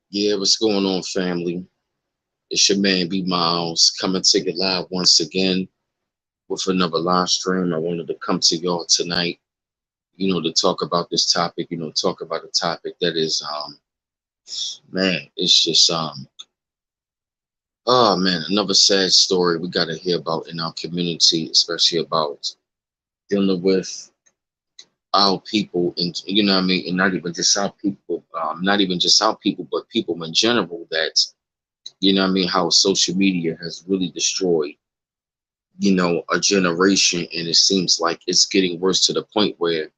Yeah, what's going on, family? It's your man B Miles coming to you live once again with another live stream. I wanted to come to y'all tonight, to talk about this topic, talk about a topic that is man, it's just oh man, another sad story we gotta hear about in our community, especially about dealing with our people and what I mean, and not even just our people, not even just our people, but people in general that what I mean, how social media has really destroyed a generation, and it seems like it's getting worse to the point where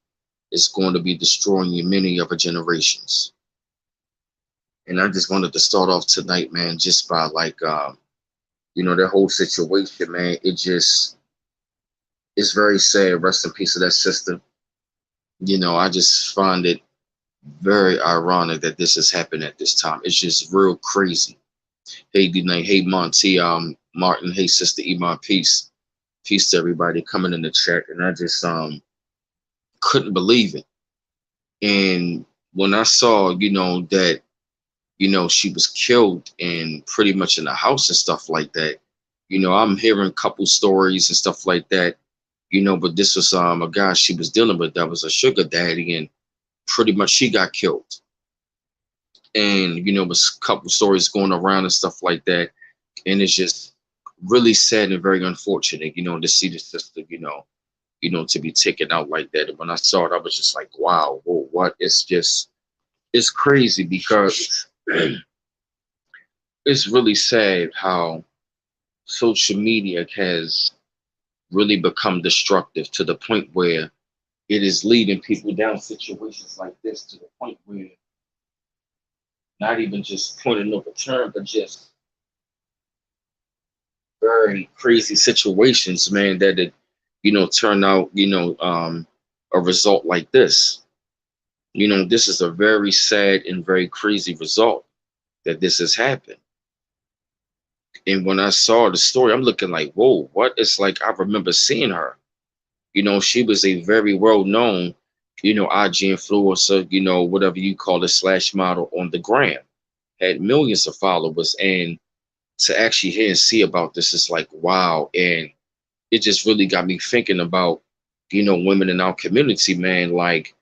it's going to be destroying many other generations. And I just wanted to start off tonight, man, just by that whole situation, man. It's very sad. Rest in peace of that sister. I just find it very ironic that this has happened at this time. It's just real crazy. Hey, D Night, hey Monty, Martin, hey Sister Iman, peace to everybody coming in the chat, and I just couldn't believe it. And when I saw, that, she was killed and pretty much in the house and stuff like that, I'm hearing a couple stories and stuff like that, but this was a guy she was dealing with that was a sugar daddy, and pretty much she got killed. And, was a couple stories going around and stuff like that. And it's just really sad and very unfortunate, to see the sister, to be taken out like that. And when I saw it, I was just like, wow, whoa, what? It's crazy because it's really sad how social media has really become destructive to the point where it is leading people down situations like this to the point where not even just pointing of a turn, but just very crazy situations, man, that it, turn out, a result like this. This is a very sad and very crazy result that this has happened. And when I saw the story, I'm looking like, whoa, what? It's like I remember seeing her. She was a very well known, IG influencer, whatever you call it, slash model on the gram, had millions of followers. And to actually hear and see about this is like, wow. And it just really got me thinking about, women in our community, man, like,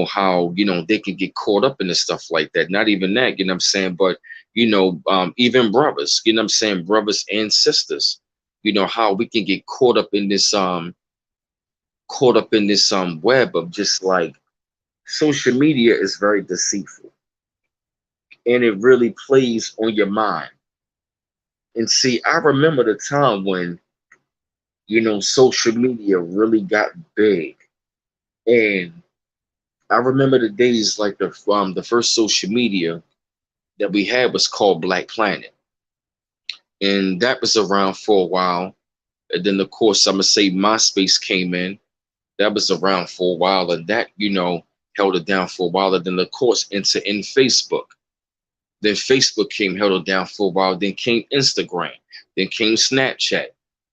how, they can get caught up in this stuff like that. Not even that, you know what I'm saying? But, even brothers, you know what I'm saying? Brothers and sisters, how we can get caught up in this web of just like social media is very deceitful, and it really plays on your mind. And see, I remember the time when, social media really got big. And I remember the days like the first social media that we had was called Black Planet, and that was around for a while. And then of course I'm gonna say MySpace came in. That was around for a while, and that held it down for a while. And then of course in Facebook. Then Facebook came, held it down for a while. Then came Instagram. Then came Snapchat.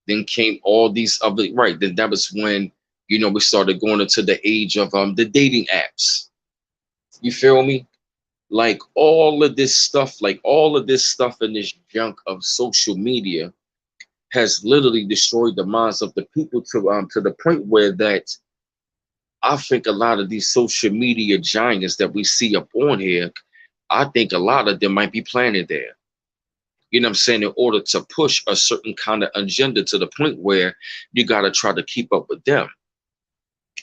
Then came all these other, right. Then that was when we started going into the age of the dating apps. You feel me? Like all of this stuff and this junk of social media has literally destroyed the minds of the people to the point where that I think a lot of these social media giants that we see up on here, I think a lot of them might be planted there. You know what I'm saying? In order to push a certain kind of agenda to the point where you got to try to keep up with them.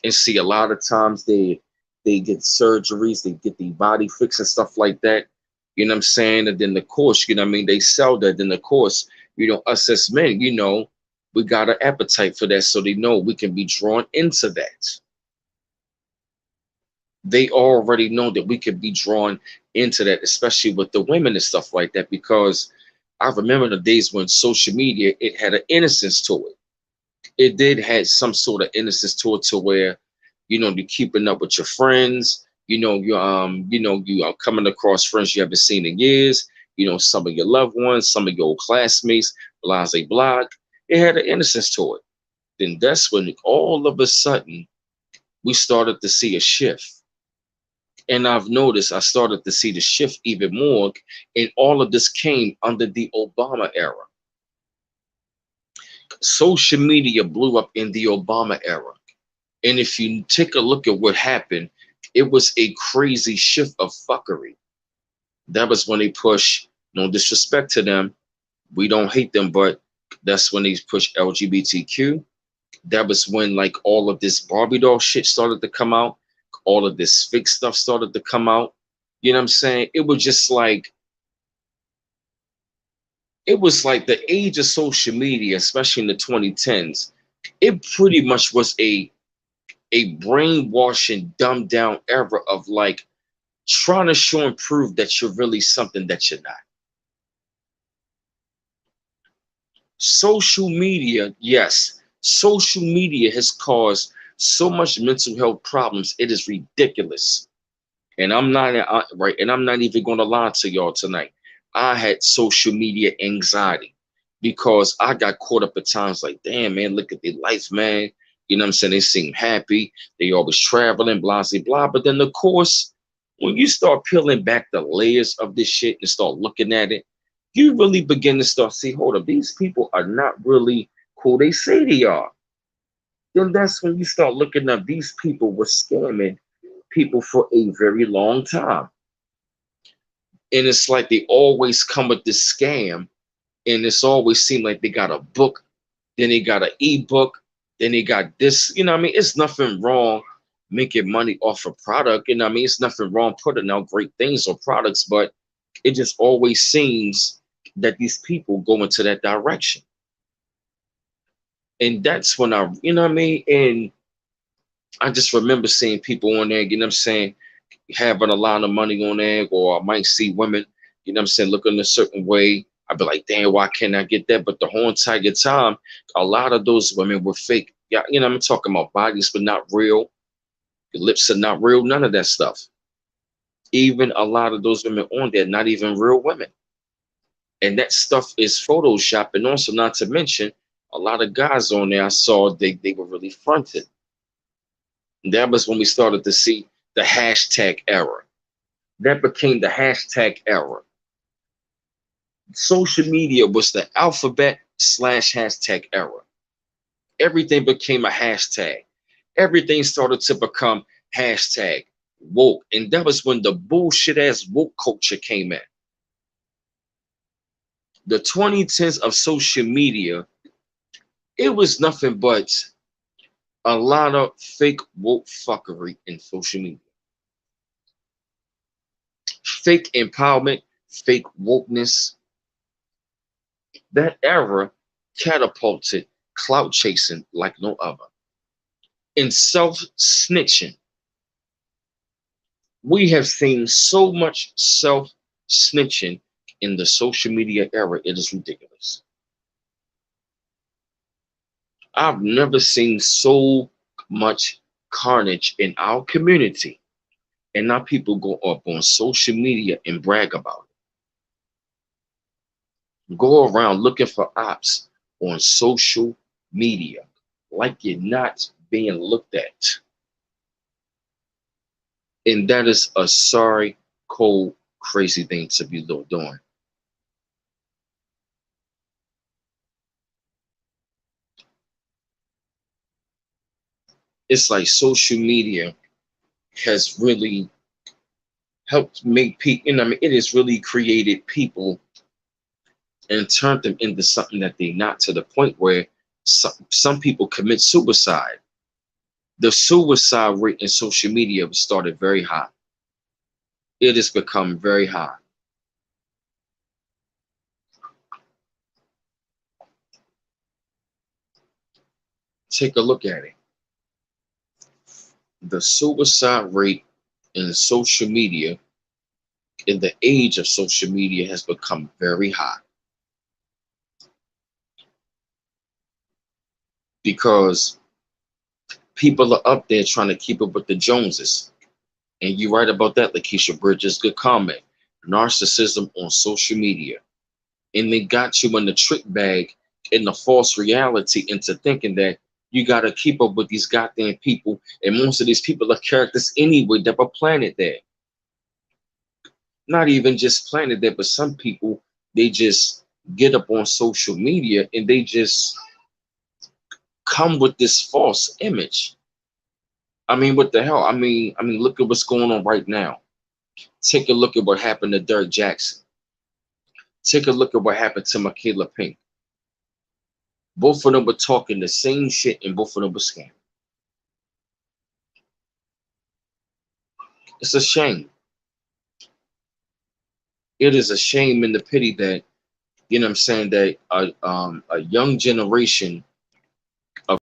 And see, a lot of times they get surgeries, they get the body fix and stuff like that. You know what I'm saying? And then of course, you know what I mean, they sell that. Then of course, us as men, we got an appetite for that. So they know we can be drawn into that. They already know that we could be drawn into that, especially with the women and stuff like that, because I remember the days when social media, it had an innocence to it. It did had some sort of innocence to it, to where, you're keeping up with your friends, you are coming across friends you haven't seen in years, some of your loved ones, some of your old classmates, blase block. It had an innocence to it. Then that's when all of a sudden we started to see a shift. And I've noticed I started to see the shift even more, and all of this came under the Obama era. Social media blew up in the Obama era. And if you take a look at what happened, it was a crazy shift of fuckery. That was when they push, no disrespect to them, we don't hate them, but that's when they push LGBTQ. That was when like all of this Barbie doll shit started to come out. All of this fake stuff started to come out. You know what I'm saying? It was like the age of social media, especially in the 2010s. It pretty much was a brainwashing, dumbed down era of like trying to show and prove that you're really something that you're not. Social media, yes, social media has caused so much mental health problems. It is ridiculous. And right, and I'm not even going to lie to y'all tonight. I had social media anxiety because I got caught up at times like, damn, man, look at their life, man. You know what I'm saying? They seem happy. They always traveling, blah, blah, blah. But then, of course, when you start peeling back the layers of this shit and start looking at it, you really begin to start see, hold up, these people are not really who they say they are. Then that's when you start looking up these people were scamming people for a very long time. And it's like they always come with this scam, and it's always seemed like they got a book, then they got an ebook, then they got this. You know what I mean? It's nothing wrong making money off a product. You know what I mean? It's nothing wrong putting out great things or products, but it just always seems that these people go into that direction. And that's when you know what I mean? And I just remember seeing people on there, you know what I'm saying, having a lot of money on there, or I might see women, you know what I'm saying, looking a certain way. I'd be like, damn, why can't I get that? But the whole entire time, a lot of those women were fake. Yeah, you know, I'm talking about bodies, but not real. The lips are not real, none of that stuff. Even a lot of those women on there, not even real women. And that stuff is Photoshop. And also, not to mention, a lot of guys on there I saw they were really fronted. And that was when we started to see the hashtag era. That became the hashtag era. Social media was the alphabet slash hashtag era. Everything became a hashtag. Everything started to become hashtag woke. And that was when the bullshit ass woke culture came in. The 2010s of social media, it was nothing but a lot of fake woke fuckery in social media. Fake empowerment, fake wokeness. That era catapulted clout chasing like no other. In self snitching, we have seen so much self snitching in the social media era. It is ridiculous. I've never seen so much carnage in our community, and now people go up on social media and brag about it. Go around looking for ops on social media like you're not being looked at. And that is a sorry, cold, crazy thing to be doing. It's like social media has really helped make people, you know, I mean, it has really created people and turned them into something that they're not, to the point where some people commit suicide. The suicide rate in social media started very high. It has become very high. Take a look at it. The suicide rate in social media, in the age of social media, has become very high. Because people are up there trying to keep up with the Joneses. And you're right about that, Lakeisha Bridges. Good comment. Narcissism on social media. And they got you in the trick bag, in the false reality, into thinking that you got to keep up with these goddamn people. And most of these people are characters anyway that were planted there. Not even just planted that, but some people, they just get up on social media and they just come with this false image. I mean, what the hell? I mean, look at what's going on right now. Take a look at what happened to Derek Jackson. Take a look at what happened to Michaela Pink. Both of them were talking the same shit, and both of them were scam. It's a shame. It is a shame and the pity that, you know what I'm saying, that a young generation of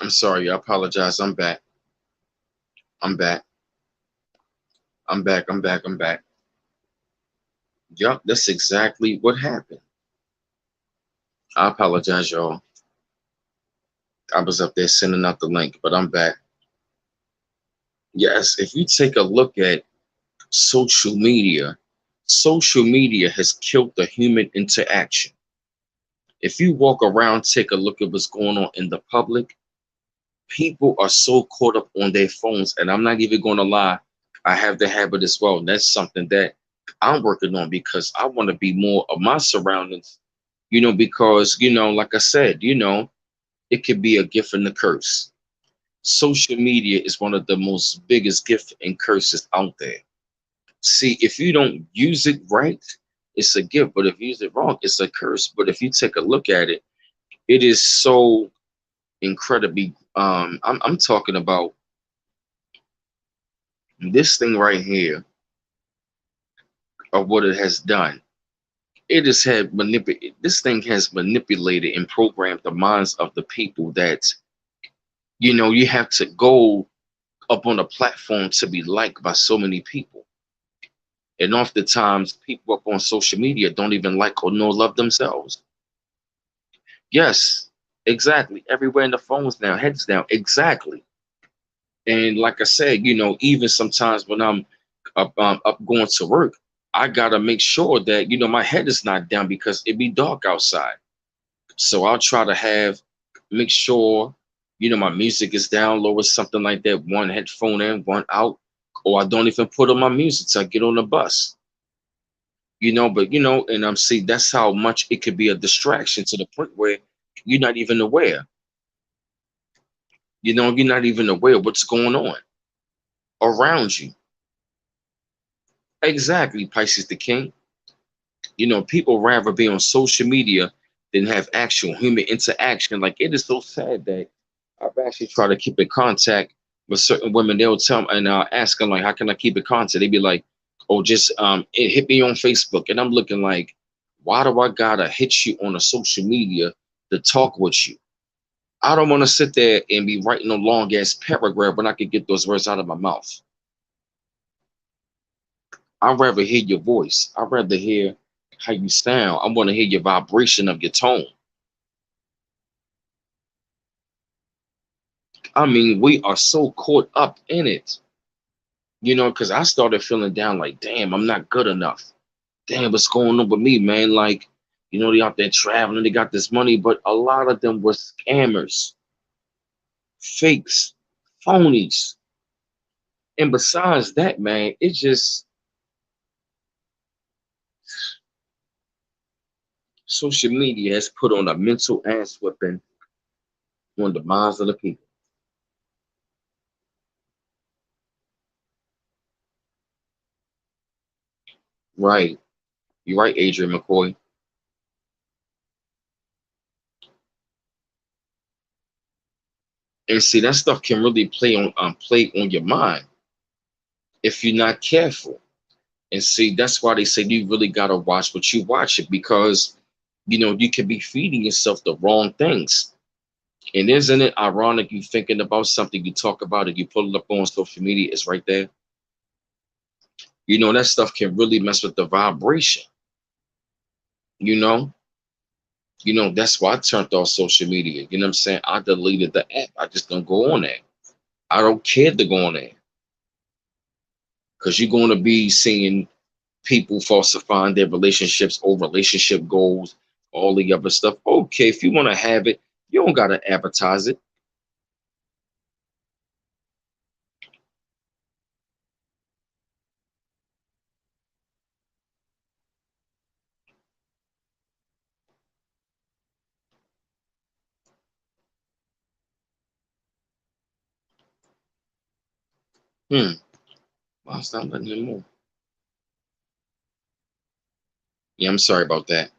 I'm sorry, I apologize. I'm back. I'm back. I'm back. I'm back. I'm back. Yup, that's exactly what happened. I apologize, y'all. I was up there sending out the link, but I'm back. Yes, if you take a look at social media has killed the human interaction. If you walk around, take a look at what's going on in the public, people are so caught up on their phones. And I'm not even going to lie, I have the habit as well. And that's something that I'm working on because I want to be more of my surroundings, because, like I said, it could be a gift and a curse. Social media is one of the most biggest gift and curses out there. See, if you don't use it right, it's a gift, but if you use it wrong, it's a curse. But if you take a look at it, it is so incredibly. I'm talking about this thing right here of what it has done. It has had manipulated. This thing has manipulated and programmed the minds of the people that you have to go up on a platform to be liked by so many people. And oftentimes, people up on social media don't even like or know love themselves. Yes, exactly. Everywhere in the phones now, heads down. Exactly. And like I said, even sometimes when I'm up going to work, I gotta make sure that my head is not down because it be dark outside. So I'll try to make sure my music is down low or something like that. One headphone in, one out, or I don't even put on my music till I get on the bus. But and I'm see that's how much it could be a distraction to the point where you're not even aware. You're not even aware of what's going on around you. Exactly, Pisces the King. People rather be on social media than have actual human interaction. Like it is so sad that I've actually tried to keep in contact with certain women. They'll tell me and ask them like, "How can I keep in contact?" They be like, "Oh, just hit me on Facebook." And I'm looking like, "Why do I gotta hit you on a social media to talk with you? I don't want to sit there and be writing a long ass paragraph when I could get those words out of my mouth. I'd rather hear your voice. I'd rather hear how you sound. I want to hear your vibration of your tone." I mean, we are so caught up in it, because I started feeling down like, damn, I'm not good enough. Damn, what's going on with me, man? Like, You know, they out there traveling, they got this money, but a lot of them were scammers, fakes, phonies. And besides that, man, it just social media has put on a mental ass whipping on the minds of the people. Right. You're right, Adrian McCoy. And see, that stuff can really play on your mind if you're not careful. And see, that's why they say you really gotta watch what you watch it because you know you can be feeding yourself the wrong things. And isn't it ironic you thinking about something, you talk about it, you pull it up on social media, it's right there. You know, that stuff can really mess with the vibration, you know. That's why I turned off social media. You know what I'm saying? I deleted the app. I just don't go on there. I don't care to go on there. Because you're going to be seeing people falsifying their relationships or relationship goals, all the other stuff. Okay, if you want to have it, you don't got to advertise it. Hmm. Well, it's not letting him move. Yeah, I'm sorry about that.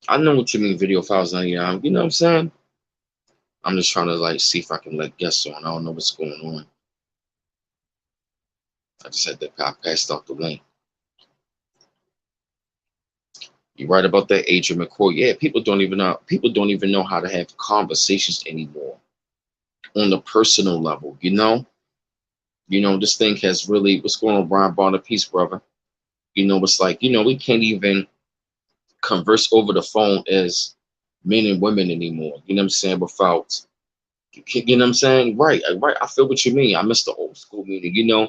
I know what you mean, video files 99. You know what I'm saying? I'm just trying to like see if I can let guests on. I don't know what's going on. I just had to I passed off the link. You're right about that, Adrian McCoy. Yeah, people don't even know how to have conversations anymore on the personal level, you know? This thing has really what's going on, Brian Bonner, peace, brother. It's like, we can't even converse over the phone as men and women anymore. You know what I'm saying? Without you know what I'm saying? Right, right. I feel what you mean. I miss the old school meeting,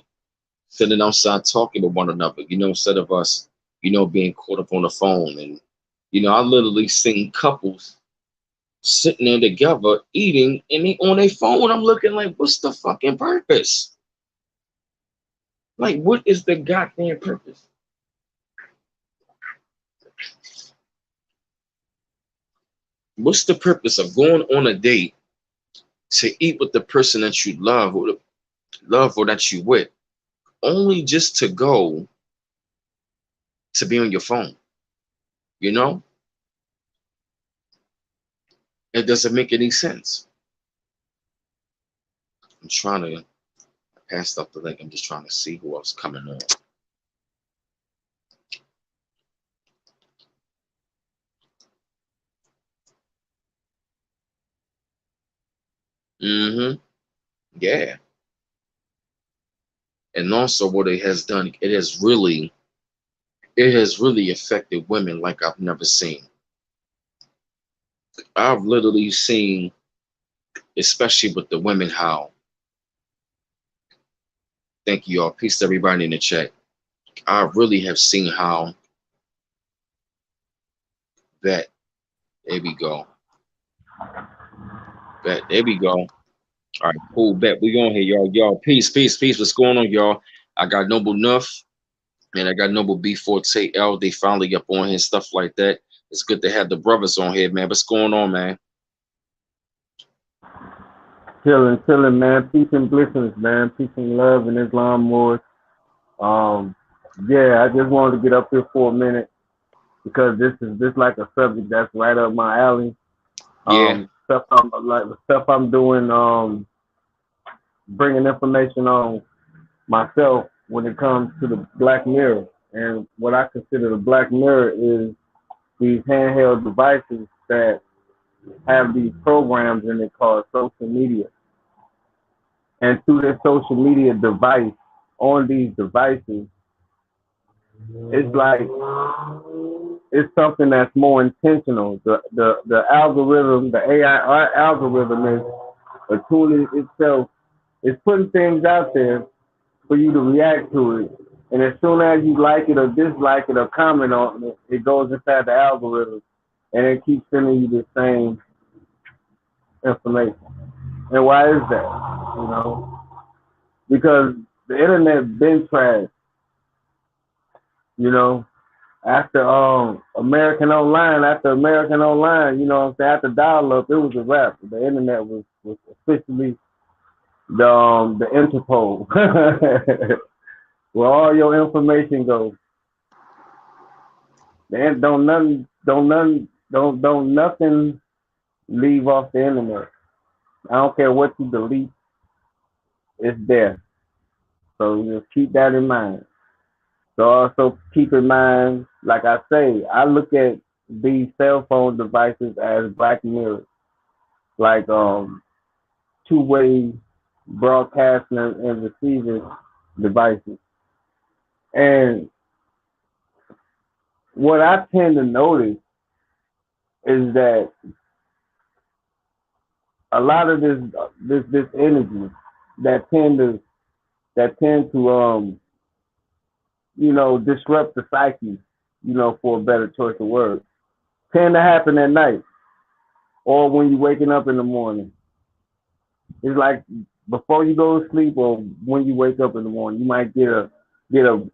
sitting outside talking to one another, instead of us, being caught up on the phone. And, I literally seen couples sitting there together eating and they on their phone. I'm looking like, what's the fucking purpose? Like, what is the goddamn purpose? What's the purpose of going on a date to eat with the person that you love or that you with, only just to go to be on your phone? You know, it doesn't make any sense. I'm trying to pass up the link. I'm just trying to see who else coming on. Mm-hmm. Yeah. And also what it has done, it has really affected women like I've never seen. I've literally seen, especially with the women, how, thank you all, peace to everybody in the chat. I really have seen how that, there we go. There we go. All right, cool. Bet we on here, y'all. Y'all, peace, peace, peace. What's going on, y'all? I got Noble Nuff and I got Noble B4L. They finally up on here, stuff like that. It's good to have the brothers on here, man. What's going on, man? Chilling, man. Peace and blessings, man. Peace and love and Islam wars. Um, yeah, I just wanted to get up here for a minute because this like a subject that's right up my alley. Yeah, Stuff I'm doing, bringing information on myself when it comes to the Black Mirror. And what I consider the Black Mirror is these handheld devices that have these programs in it called social media. And through their social media device, on these devices, it's like it's something that's more intentional. The algorithm, the AI algorithm is a tool in itself. It's putting things out there for you to react to it And as soon as you like it or dislike it or comment on it, it goes inside the algorithm and it keeps sending you the same information. And why is that? You know, because the internet been trash. You know, after after American Online, you know what I'm saying, after dial-up, it was a wrap. The internet was officially the Interpol, where all your information goes. And don't nothing leave off the internet. I don't care what you delete, it's there. So just keep that in mind. So also keep in mind, like I say, I look at these cell phone devices as black mirrors, like two-way broadcasting and receiving devices. And what I tend to notice is that a lot of this energy that tend to disrupt the psyche, for a better choice of words, tend to happen at night or when you're waking up in the morning. It's like before you go to sleep or when you wake up in the morning, you might get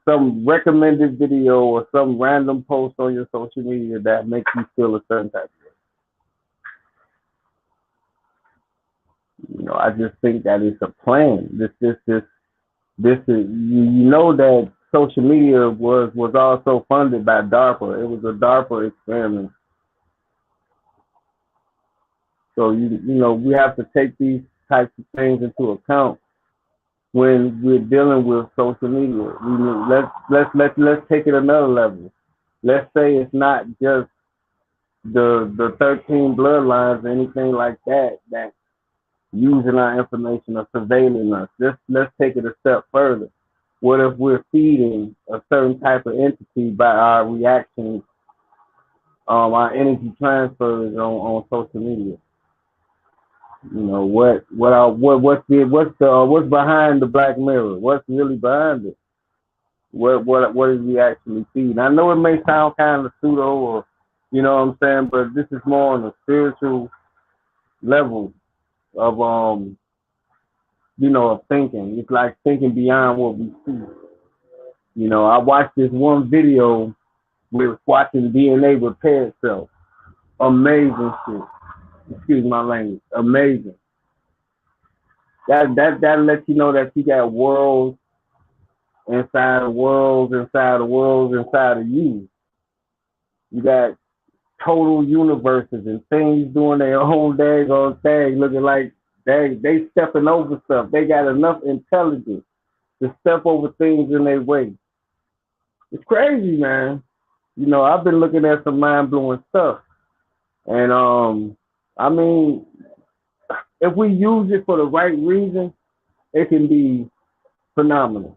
some recommended video or some random post on your social media that makes you feel a certain type of way. I just think that it's a plan. This is that social media was also funded by DARPA. It was a DARPA experiment. So we have to take these types of things into account when we're dealing with social media. Let's take it another level. Let's say it's not just the 13 bloodlines or anything like that using our information or surveilling us. Let's take it a step further. What if we're feeding a certain type of entity by our reactions, our energy transfers on social media? What's behind the black mirror? What's really behind it? What is we actually feeding? I know it may sound kind of pseudo, or what I'm saying, but this is more on a spiritual level of of thinking. It's like thinking beyond what we see. I watched this one video with watching DNA repair itself. Amazing shit. Excuse my language. Amazing. That lets you know that you got worlds inside of worlds inside of worlds inside of you. You got total universes and things doing their own daggone thing, looking like they stepping over stuff. They got enough intelligence to step over things in their way. It's crazy, man. I've been looking at some mind-blowing stuff. And I mean, if we use it for the right reason, it can be phenomenal.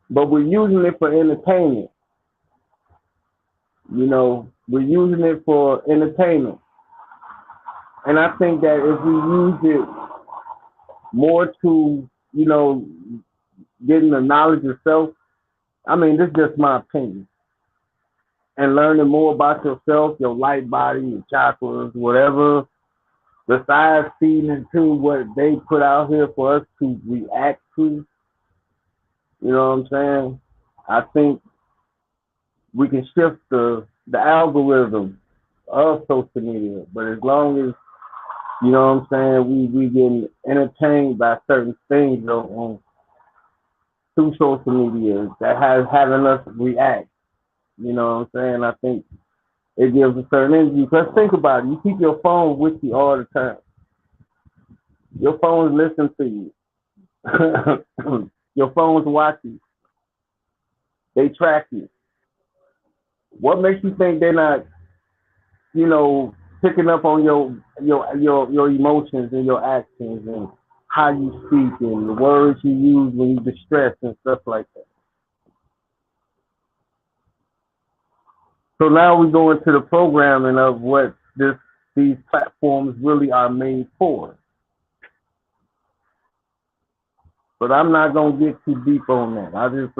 But we're using it for entertainment. We're using it for entertainment. And I think that if we use it more to, getting the knowledge of self, I mean, this is just my opinion. And learning more about yourself, your light body, your chakras, whatever, besides feeding into what they put out here for us to react to. You know what I'm saying? I think we can shift the algorithm of social media, but as long as what I'm saying, we getting entertained by certain things on through social media that has having us react. You know what I'm saying? I think it gives a certain energy. Because think about it, you keep your phone with you all the time. Your phone's listening to you. Your phone's watching. They track you. What makes you think they're not, picking up on your emotions and your actions and how you speak and the words you use when you're distressed and stuff like that? So now we go into the programming of what these platforms really are made for. But I'm not gonna get too deep on that. I just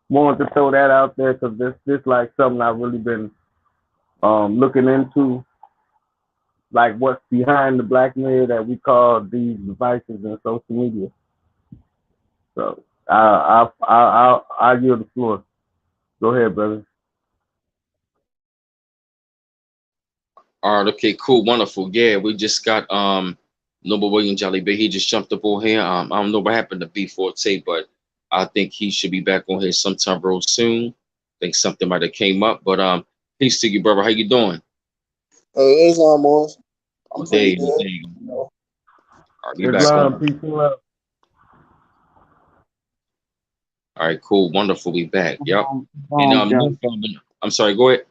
wanted to throw that out there because this like something I've really been looking into, like what's behind the black mirror that we call these devices and social media. So I yield the floor. Go ahead, brother. All right, okay, cool, wonderful. Yeah, we just got Noble William Jolly Bay. He just jumped up on here. I don't know what happened to B4T, but I think he should be back on here sometime real soon. I think something might have came up, but peace to you, brother. How you doing? Hey, Islam Moss. I'm There pretty you go, good. there you go. You know. All right, we back Islam, on. peace and love. All right, cool, wonderful. We back. Yep. And John. I'm sorry. Go ahead.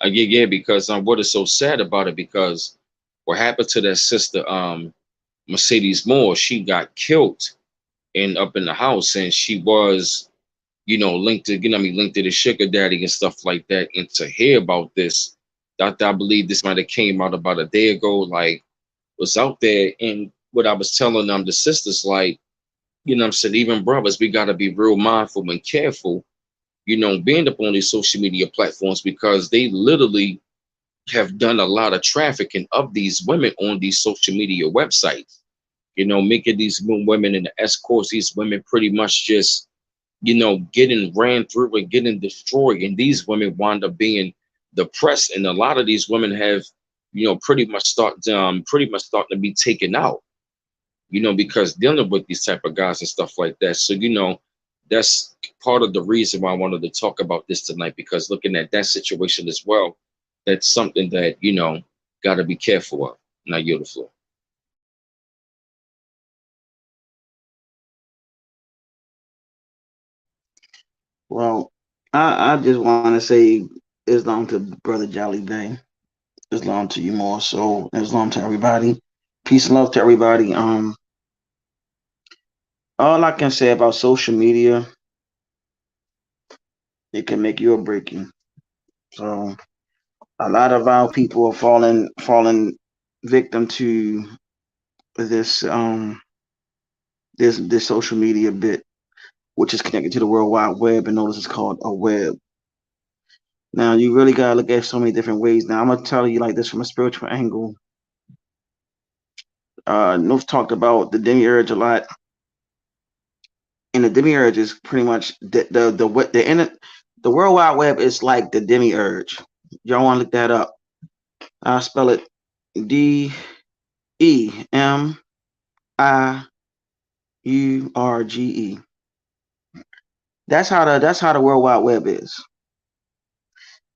Yeah, because what is so sad about it? Because what happened to that sister, Mercedes Moore? She got killed in up in the house, and she was, linked to, linked to the sugar daddy and stuff like that. And to hear about this, I believe this might have came out about a day ago. Like, was out there, and what I was telling them, the sisters, like, I'm saying, even brothers, we gotta be real mindful and careful, being up on these social media platforms because they literally have done a lot of trafficking of these women on these social media websites. Making these women in the escorts, these women pretty much just, getting ran through and getting destroyed. And these women wind up being depressed. And a lot of these women have, pretty much starting to be taken out, because dealing with these type of guys and stuff like that. So, that's part of the reason why I wanted to talk about this tonight, because looking at that situation as well, that's something that, got to be careful of. Now you're the floor. Well, I just want to say Islam to Brother Jolly Bay. Islam to you more so. Islam to everybody. Peace and love to everybody. All I can say about social media, it can make you or break you. So a lot of our people are falling victim to this this social media bit, which is connected to the World Wide Web, and notice it's called a web. Now you really gotta look at so many different ways. Now I'm gonna tell you like this from a spiritual angle. Nuff talked about the demiurge a lot, and the demiurge is pretty much the World Wide Web is like the demiurge. Y'all want to look that up? I spell it DEMIURGE. That's how the World Wide Web is.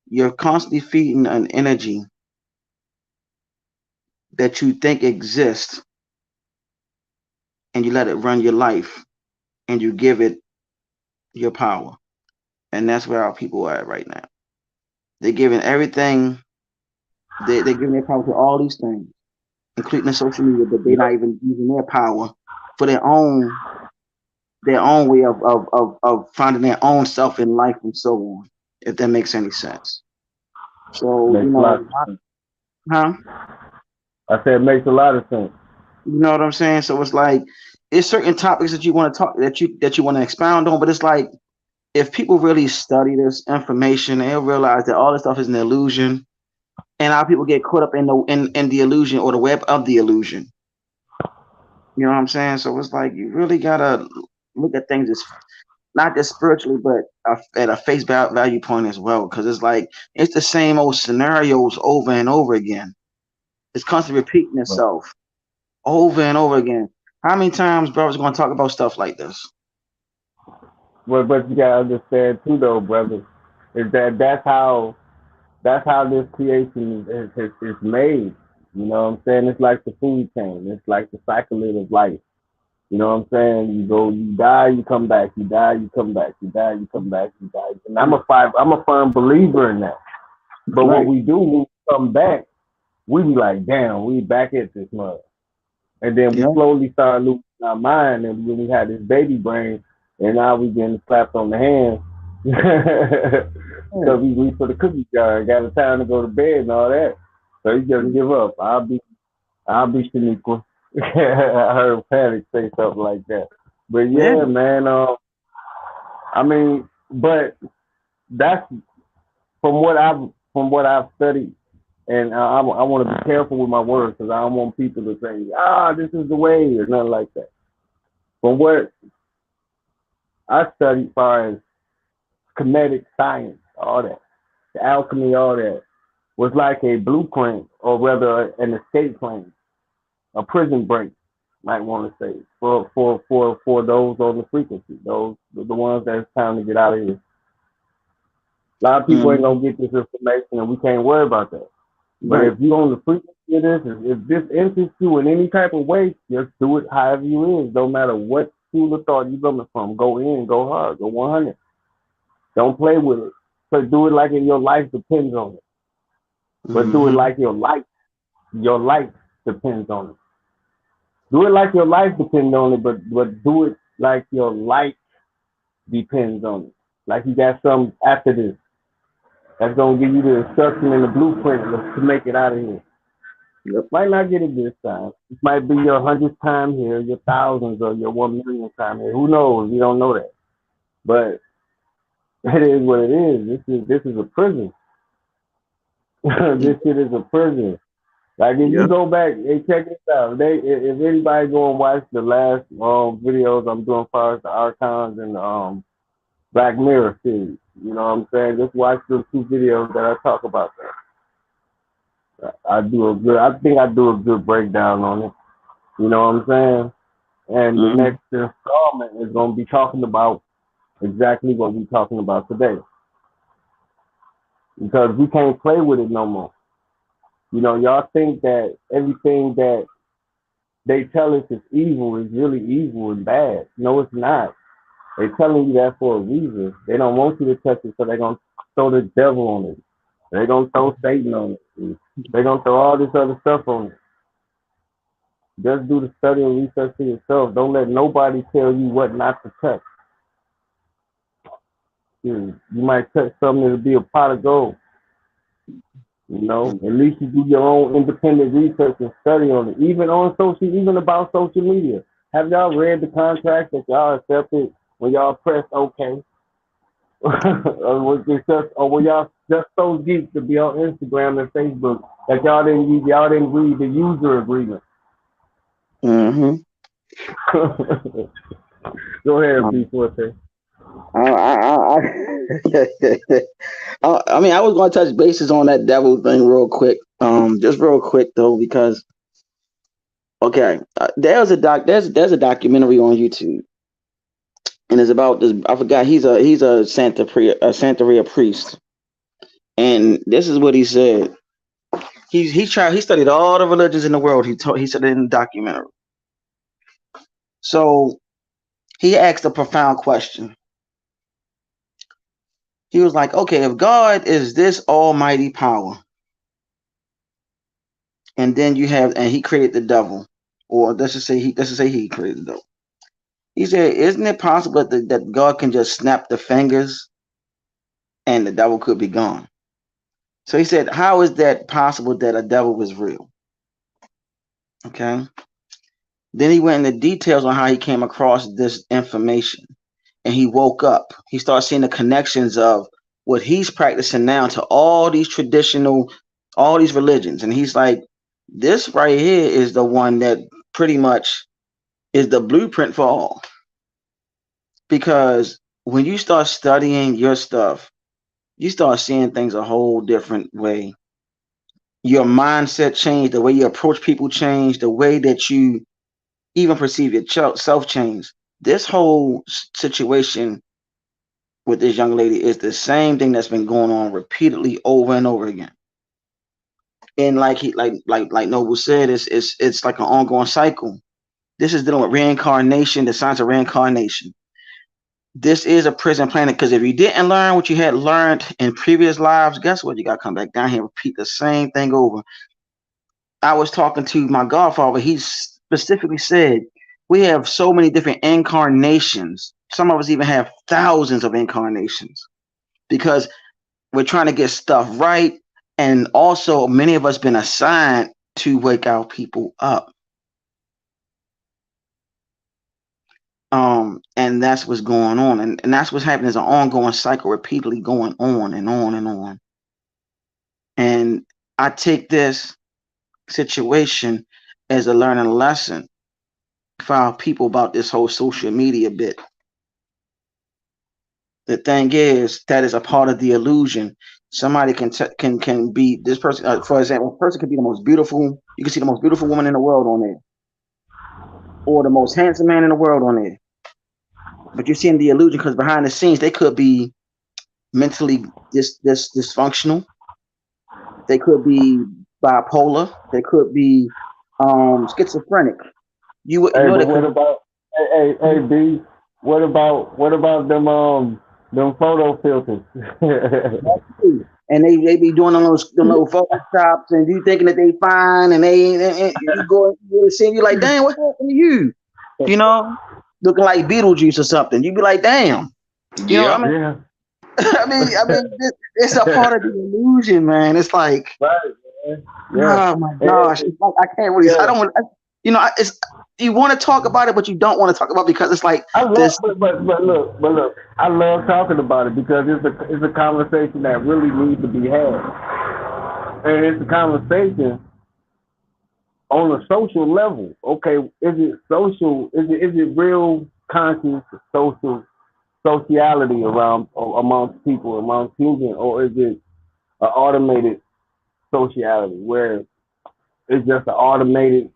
You're constantly feeding an energy that you think exists, and you let it run your life, and you give it your power. And that's where our people are at right now. They're giving everything. They're giving their power to all these things, including the social media, but they're not even using their power for their own way of finding their own self in life and so on. If that makes any sense. So Makes a lot of sense. huh? I said it makes a lot of sense. You know what I'm saying? So it's like it's certain topics that you want to talk that you want to expound on, but it's like if people really study this information, they'll realize that all this stuff is an illusion, and our people get caught up in the illusion or the web of the illusion. You know what I'm saying? So it's like you really gotta look at things as not just spiritually, but at a face value point as well, because it's like it's the same old scenarios over and over again. It's constantly repeating itself over and over again. How many times, brothers, going to talk about stuff like this? But you gotta understand too, though, brother, is that that's how this creation is made. You know what I'm saying? It's like the food chain. It's like the cycle of life. You know what I'm saying? You go, you die, you come back. You die, you come back. You die, you come back. You die. And I'm a firm believer in that. But Right. what we do when we come back, we be like, damn, we back at this mud. And then we slowly start losing our mind, and when we had this baby brain, and now we getting slapped on the hand because we reach for the cookie jar and got a time to go to bed and all that. So you just give up. I'll be Shaniqua. I heard Panic say something like that. But Yeah. yeah, man. I mean, but that's from what I've studied, and I want to be careful with my words because I don't want people to say, this is the way or nothing like that. From what I studied, as far as kinetic science, all that, the alchemy, all that, was like a blueprint, or rather an escape plan, a prison break, might want to say, for those on the frequency, those the ones that's time to get out of here. A lot of people ain't Mm-hmm. gonna get this information, and we can't worry about that. But Right. if you on the frequency of this, if this interests you in any type of way, just do it however you is. Don't matter what school of thought you coming from. Go in, go hard, go 100. Don't play with it. So do it like your life depends on it. But do it Mm-hmm. like your life depends on it. Do it like your life depends on it, but do it like your life depends on it. Like you got something after this that's gonna give you the instruction and the blueprint to make it out of here. Yep. Might not get it this time. It might be your 100th time here, your thousands, or your 1 millionth time here. Who knows? You don't know that. But it is what it is. This is a prison. This shit is a prison. Like if you Yep. go back, hey, check this out. If anybody go and watch the last videos I'm doing as far as the archons and Black Mirror series, you know what I'm saying? Just watch those 2 videos that I talk about that. I think I do a good breakdown on it. You know what I'm saying? And the Mm-hmm. next installment is going to be talking about exactly what we're talking about today. Because we can't play with it no more. You know, y'all think that everything that they tell us is evil is really evil and bad. No, it's not. They're telling you that for a reason. They don't want you to touch it, so they're going to throw the devil on it. They're going to throw Satan on it. They're going to throw all this other stuff on it. Just do the study and research for yourself. Don't let nobody tell you what not to touch. You might touch something that'll be a pot of gold. You know, at least you do your own independent research and study on it. Even about social media. Have y'all read the contract that y'all accepted when y'all pressed OK? or were y'all just so geeked to be on Instagram and Facebook that y'all didn't read the user agreement? Mm-hmm. Go ahead, Um, P4. I mean, I was going to touch bases on that devil thing real quick. Just real quick though, because okay, there's a documentary on YouTube, and it's about this. I forgot he's a Santeria priest, and this is what he said. He studied all the religions in the world. He said it in the documentary. So he asked a profound question. He was like, okay, if God is this almighty power, and then he created the devil, or let's just say he created the devil. He said, isn't it possible that God can just snap the fingers and the devil could be gone? So he said, how is that possible that a devil was real? Okay. Then he went into details on how he came across this information, and he woke up. He started seeing the connections of what he's practicing now to all these religions. And he's like, this right here is the one that pretty much is the blueprint for all. Because when you start studying your stuff, you start seeing things a whole different way. Your mindset changed, the way you approach people changed, the way that you even perceive yourself changed. This whole situation with this young lady is the same thing that's been going on repeatedly over and over again. And like Noble said, it's like an ongoing cycle. This is dealing with reincarnation, the science of reincarnation. This is a prison planet because if you didn't learn what you had learned in previous lives, guess what? You got to come back down here and repeat the same thing over. I was talking to my godfather. He specifically said we have so many different incarnations. Some of us even have thousands of incarnations because we're trying to get stuff right. And also, many of us been assigned to wake our people up. And that's what's going on. And that's what's happening is an ongoing cycle repeatedly going on and on and on. And I take this situation as a learning lesson for our people about this whole social media bit. The thing is, that is a part of the illusion. Somebody can be this person. For example, a person could be the most beautiful. You can see the most beautiful woman in the world on there, or the most handsome man in the world on there. But you're seeing the illusion because behind the scenes they could be mentally dysfunctional. They could be bipolar. They could be schizophrenic. You wouldn't Hey, know but that. what about hey B? What about them photo filters? And they be doing them little photoshops, and you thinking that they fine, and and you go and see, you like, damn, what happened to you? You know, looking like Beetlejuice or something. You be like, damn. You know, Yeah. Yeah, it's a part of the illusion, man. It's like, right, man. Yeah. oh my And- gosh, it's like I can't really. I yeah. don't want. It's you want to talk about it, but you don't want to talk about it because it's like I love, this. but look, I love talking about it because it's a conversation that really needs to be had, and it's a conversation on a social level. Okay, is it social? Is it real conscious sociality around amongst people, amongst children, or is it an automated sociality where it's just an automated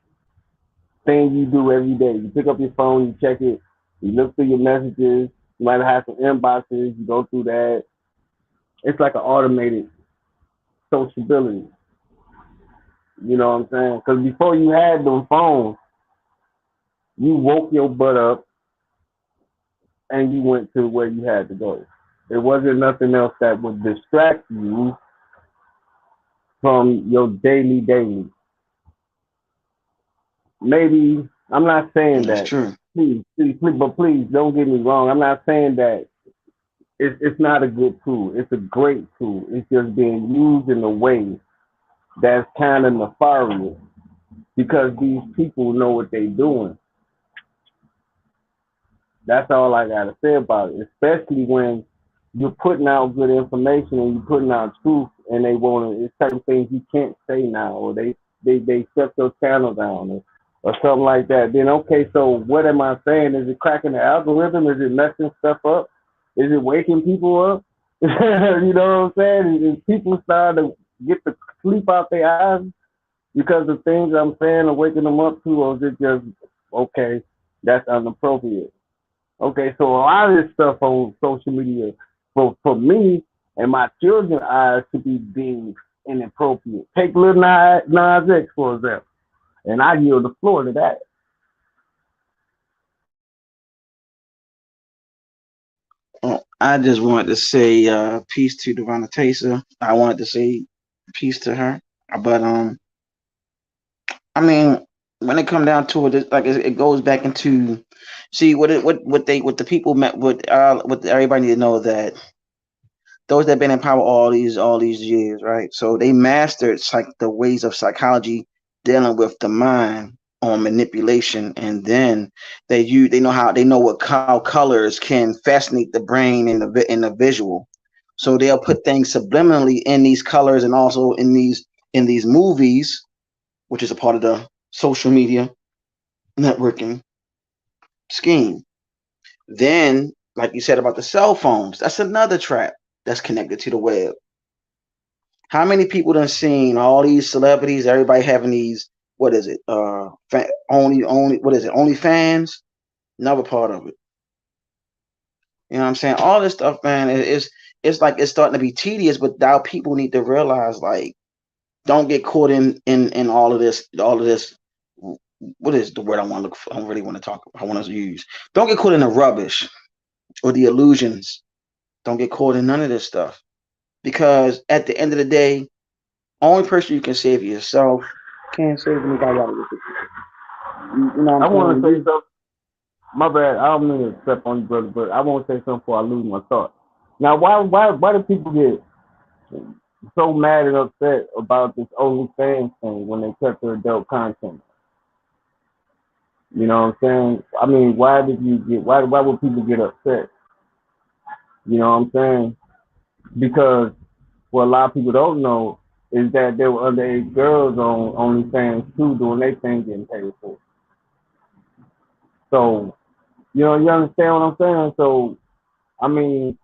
thing you do every day? You pick up your phone, you check it, you look through your messages, you might have some inboxes, you go through that. It's like an automated sociability. You know what I'm saying? Because before you had them phones, you woke your butt up and you went to where you had to go. There wasn't nothing else that would distract you from your daily. Maybe I'm not saying That's that. true. But please don't get me wrong. I'm not saying that it's not a good tool. It's a great tool. It's just being used in a way that's kind of nefarious because these people know what they're doing. That's all I gotta say about it. Especially when you're putting out good information and you're putting out truth, and they want to. It's certain things you can't say now, or they shut your channel down, or something like that. Then okay, so what am I saying? Is it cracking the algorithm? Is it messing stuff up? Is it waking people up? You know what I'm saying? Is people starting to get the sleep out their eyes because the things I'm saying are waking them up to, or is it just okay? That's inappropriate. Okay, so a lot of this stuff on social media, for me and my children's eyes, to be deemed inappropriate. Take Lil Nas X, for example, and I yield the floor to that. I just wanted to say peace to Devonna Tesa. I wanted to say peace to her, but I mean, when it come down to it, it goes back into see what the people met what everybody need to know that those that have been in power all these years, right? So they mastered the ways of psychology dealing with the mind on manipulation, and then they know how colors can fascinate the brain in the visual. So they'll put things subliminally in these colors and also in these movies, which is a part of the social media networking scheme. Then, like you said about the cell phones, that's another trap that's connected to the web. How many people done seen all these celebrities, everybody having these, what is it? Only what is it? Only fans? Another part of it. You know what I'm saying? All this stuff, man, it's like it's starting to be tedious, but now people need to realize, like, don't get caught in all of this. What is the word I want to look for? I don't really want to talk. I want to use. Don't get caught in the rubbish or the illusions. Don't get caught in none of this stuff, because at the end of the day, only person you can save yourself. Can't save anybody out of this. You know I what want I'm to say saying? something. My bad. I don't mean to step on you, brother, but I want to say something before I lose my thought. Now, why do people get so mad and upset about this OnlyFans thing when they cut their adult content? You know what I'm saying? I mean, why would people get upset? You know what I'm saying? Because what a lot of people don't know is that there were underage girls on OnlyFans too doing their thing getting paid for. So, you understand what I'm saying? So, I mean,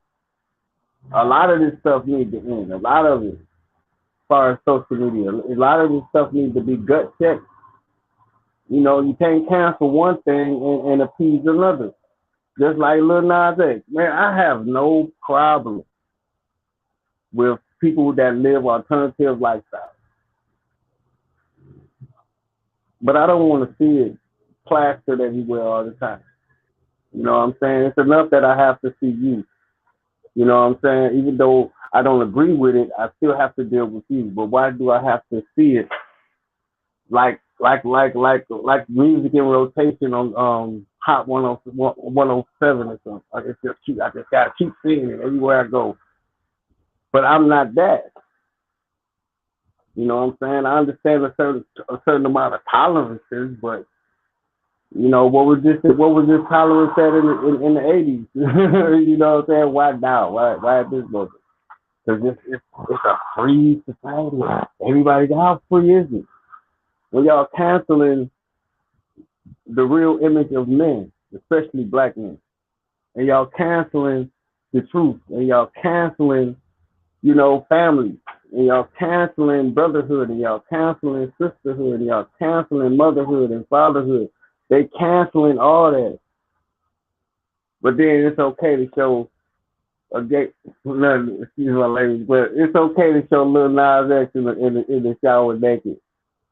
a lot of this stuff needs to end. A lot of it, as far as social media, a lot of this stuff needs to be gut checked. You can't cancel one thing and appease another. Just like Lil Nas X. Man, I have no problem with people that live alternative lifestyles. But I don't want to see it plastered everywhere all the time. You know what I'm saying? It's enough that I have to see you. You know what I'm saying? Even though I don't agree with it, I still have to deal with you. But why do I have to see it like music in rotation on Hot 107 or something? I just gotta keep seeing it everywhere I go. But I'm not that. You know what I'm saying? I understand a certain amount of tolerances, but what was this tolerance at in the 80s? You know what I'm saying? Why now? Why at this moment? Because it's a free society. Everybody, how free is it? When y'all canceling the real image of men, especially black men, and y'all canceling the truth, and y'all canceling, family, and y'all canceling brotherhood, and y'all canceling sisterhood, and y'all canceling motherhood and fatherhood. They canceling all that. But then it's okay to show a gay, excuse my language, but it's okay to show Lil Nas X in the shower naked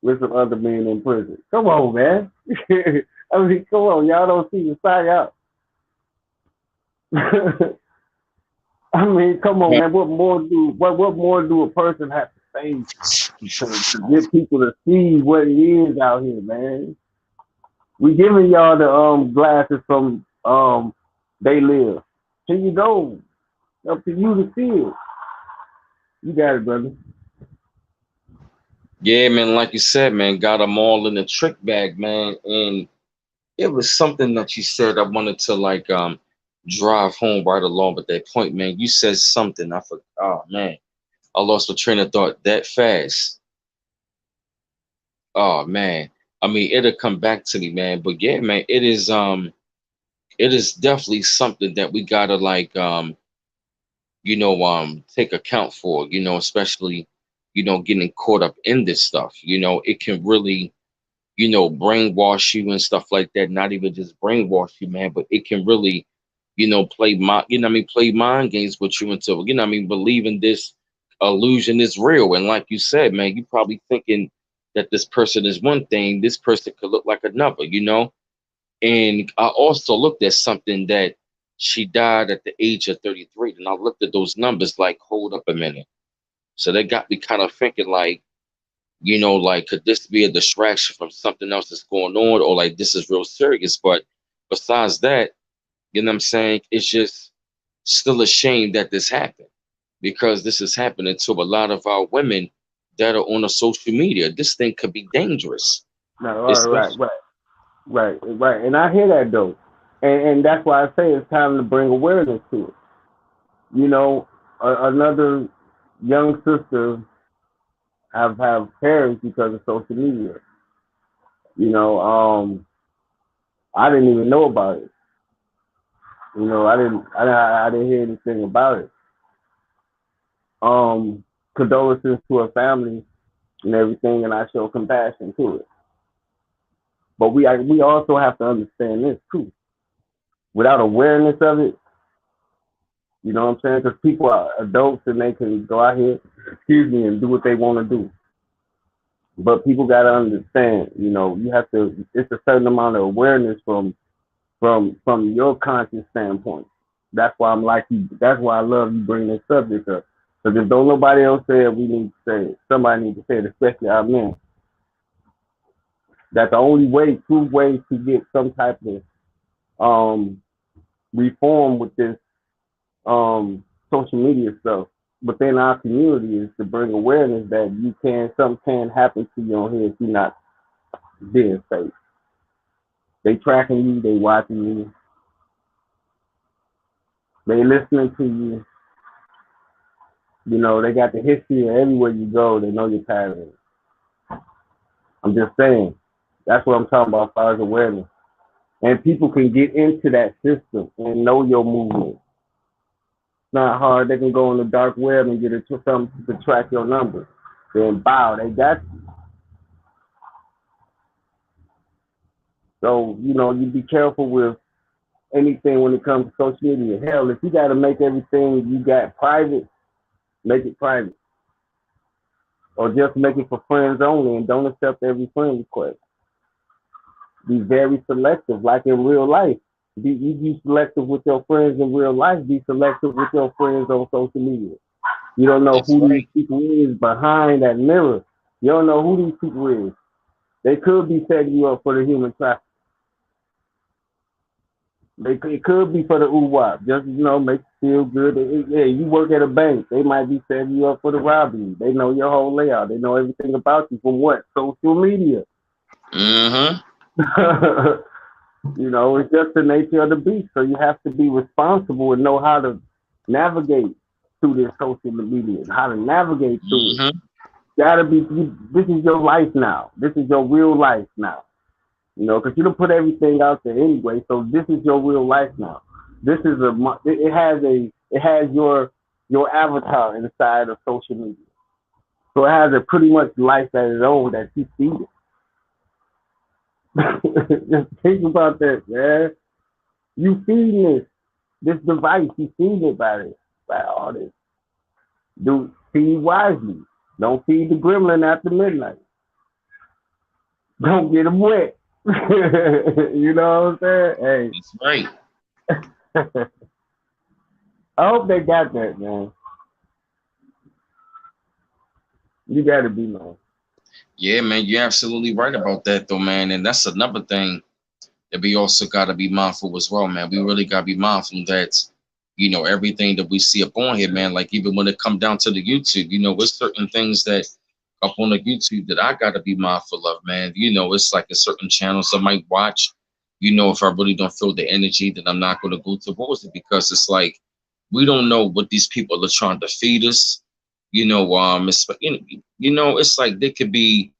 with some other men in prison. Come on, man. I mean, come on. Y'all don't see the side out. I mean, come on, man. What more do a person have to say to get people to see what it is out here, man? We giving y'all the glasses from They Live. Here you go. Up to you to see it. You got it, brother. Yeah, man, like you said, man, got them all in the trick bag, man. And it was something that you said I wanted to drive home right along with that point, man. You said something. I forgot. Oh man, I lost my train of thought that fast. Oh man. I mean, it'll come back to me, man. But yeah, man, it is definitely something that we gotta take account for, especially, getting caught up in this stuff. It can really, brainwash you and stuff like that. Not even just brainwash you, man, but it can really, play mind games with you until, believing this illusion is real. And like you said, man, you probably thinking that this person is one thing, this person could look like another. And I also looked at something that she died at the age of 33. And I looked at those numbers like, hold up a minute. So they got me kind of thinking could this be a distraction from something else that's going on, or like this is real serious? But besides that, what I'm saying? It's just still a shame that this happened, because this is happening to a lot of our women that are on the social media. This thing could be dangerous. No, right. And I hear that though. And that's why I say it's time to bring awareness to it. Another young sister have perished because of social media. I didn't even know about it. I didn't hear anything about it. Condolences to her family and everything, and I show compassion to it. But we also have to understand this too. Without awareness of it, you know what I'm saying? Because people are adults and they can go out here, and do what they want to do. But people got to understand, you have to. It's a certain amount of awareness from your conscious standpoint. That's why I'm like you. That's why I love you bringing this subject up. Because if don't nobody else say it, we need to say it. Somebody needs to say it, especially our men. That the only true way to get some type of reform with this social media stuff within our community is to bring awareness that something can happen to you on here if you're not being safe. They tracking you, they watching you, they listening to you. You know, they got the history of everywhere you go. They know your patterns. I'm just saying. That's what I'm talking about as far as awareness. And people can get into that system and know your movement. It's not hard. They can go on the dark web and get into something to track your numbers. Then bow, they got you. So, you know, you be careful with anything when it comes to social media. Hell, if you got to make everything you got private, make it private. Or just make it for friends only and don't accept every friend request. Be very selective, like in real life. You be selective with your friends in real life. Be selective with your friends on social media. You don't know That's who right. these people is behind that mirror. You don't know who these people is. They could be setting you up for the human traffic. It could be for the UWAP. Just, you know, make you feel good. Yeah, you work at a bank. They might be setting you up for the robbery. They know your whole layout. They know everything about you from what? Social media. Mm-hmm. You know, it's just the nature of the beast. So you have to be responsible and know how to navigate through this social media, how to navigate through it. Mm-hmm. Gotta be. This is your life now. This is your real life now. You know, because you don't put everything out there anyway. So this is your real life now. This is it has your avatar inside of social media. So it has a pretty much life that its own that you feed it. Just think about that, man. You feeding this device. You feeding it by all this. Do feed wisely. Don't feed the gremlin after midnight. Don't get them wet. You know what I'm saying? That's right. Hey, I hope they got that, man. You got to be, man. Yeah, man, you're absolutely right about that, though, man. And that's another thing that we also got to be mindful as well, man. We really got to be mindful that, everything that we see up on here, man, like even when it come down to the YouTube, there's certain things that up on the YouTube that I got to be mindful of, man. It's like a certain channels I might watch, if I really don't feel the energy, then I'm not going to go towards it because it's like we don't know what these people are trying to feed us. It's like they could be,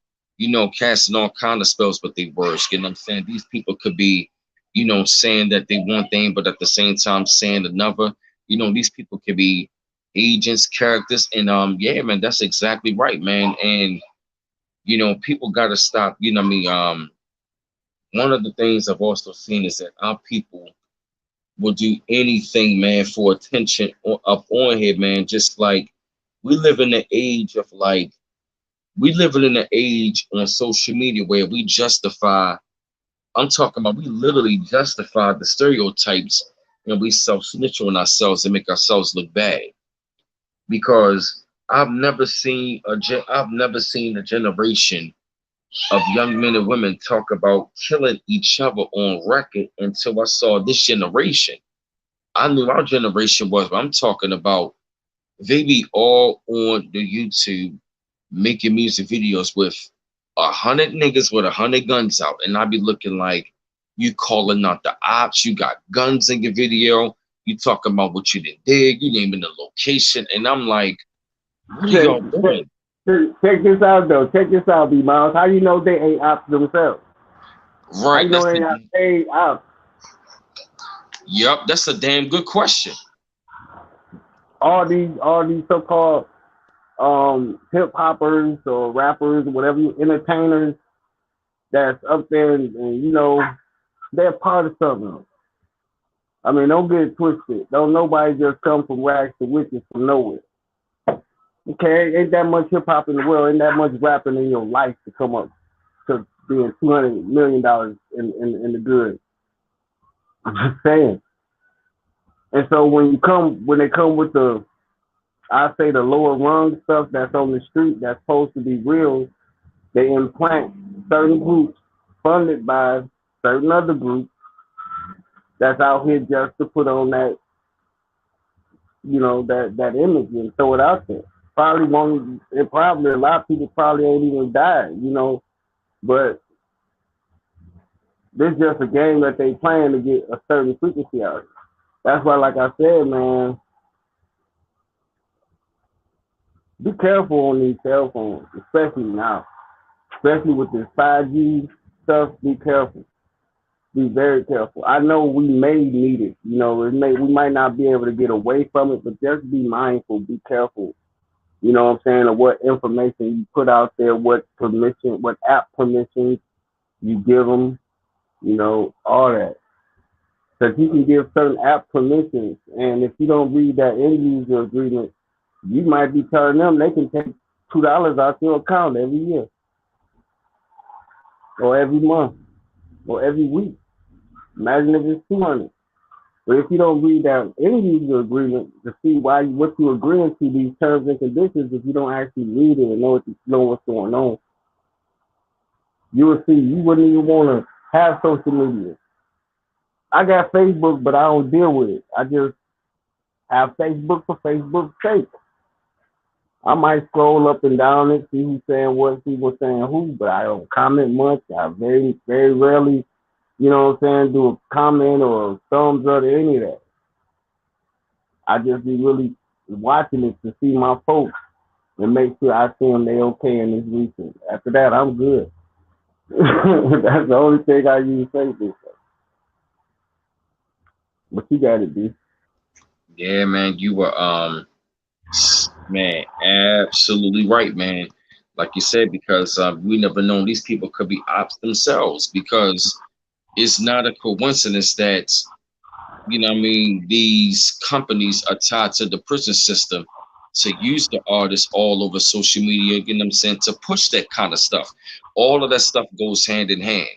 casting all kind of spells with their words. You know what I'm saying? These people could be, saying that they one thing, but at the same time saying another. These people could be agents, characters, and yeah, man, that's exactly right, man. And people gotta stop, what I mean, one of the things I've also seen is that our people will do anything, man, for attention up on here, man. Just like we live in the age of like we living in an age on social media where we justify. I'm talking about we literally justify the stereotypes and we self snitch on ourselves and make ourselves look bad. Because I've never seen a generation of young men and women talk about killing each other on record until I saw this generation. I knew our generation was, but I'm talking about they be all on the YouTube making music videos with 100 niggas with 100 guns out, and I be looking like you calling out the ops, you got guns in your video, you talking about what you did, you naming the location, and I'm like, what are Check, y'all doing? check this out, though. Check this out, B Miles. How you know they ain't ops themselves? How Right, you know they ain't ops? yep, that's a damn good question. All these so-called hip hoppers or rappers or whatever, entertainers that's up there, and they're part of something. I mean, don't get it twisted. Don't nobody just come from rags to riches from nowhere. Okay, ain't that much hip hop in the world, ain't that much rapping in your life to come up to being $200 million in the good. I'm just saying. And so when they come with I say the lower rung stuff that's on the street that's supposed to be real, they implant certain groups funded by certain other groups that's out here just to put on that, that image and throw it out there. Probably a lot of people probably ain't even died, but This is just a game that they playing to get a certain frequency out of it. That's why, like I said, man, be careful on these cell phones, especially now. Especially with this 5G stuff, be careful. Be very careful. I know we may need it. We might not be able to get away from it, but just be mindful, be careful. You know what I'm saying? Of what information you put out there, what app permissions you give them, all that. Because you can give certain app permissions, and if you don't read that end user agreement, you might be telling them they can take $2 out your account every year, or every month, or every week. Imagine if it's 200. But if you don't read that end user agreement to see what you're agreeing to, these terms and conditions, if you don't actually read it and know what's going on, you will see you wouldn't even want to have social media. I got Facebook, but I don't deal with it. I just have Facebook for Facebook's sake. I might scroll up and down it, see who's saying what, see what's saying who, but I don't comment much. I very, very rarely, do a comment or a thumbs up or any of that. I just be really watching it to see my folks and make sure I see them they okay in this region. After that, I'm good. That's the only thing I use Facebook for. But you got it, B. Yeah, man, you were man, absolutely right, man. Like you said, because we never known these people could be ops themselves. Because it's not a coincidence that what I mean, these companies are tied to the prison system to use the artists all over social media, you know what I'm saying, to push that kind of stuff. All of that stuff goes hand in hand.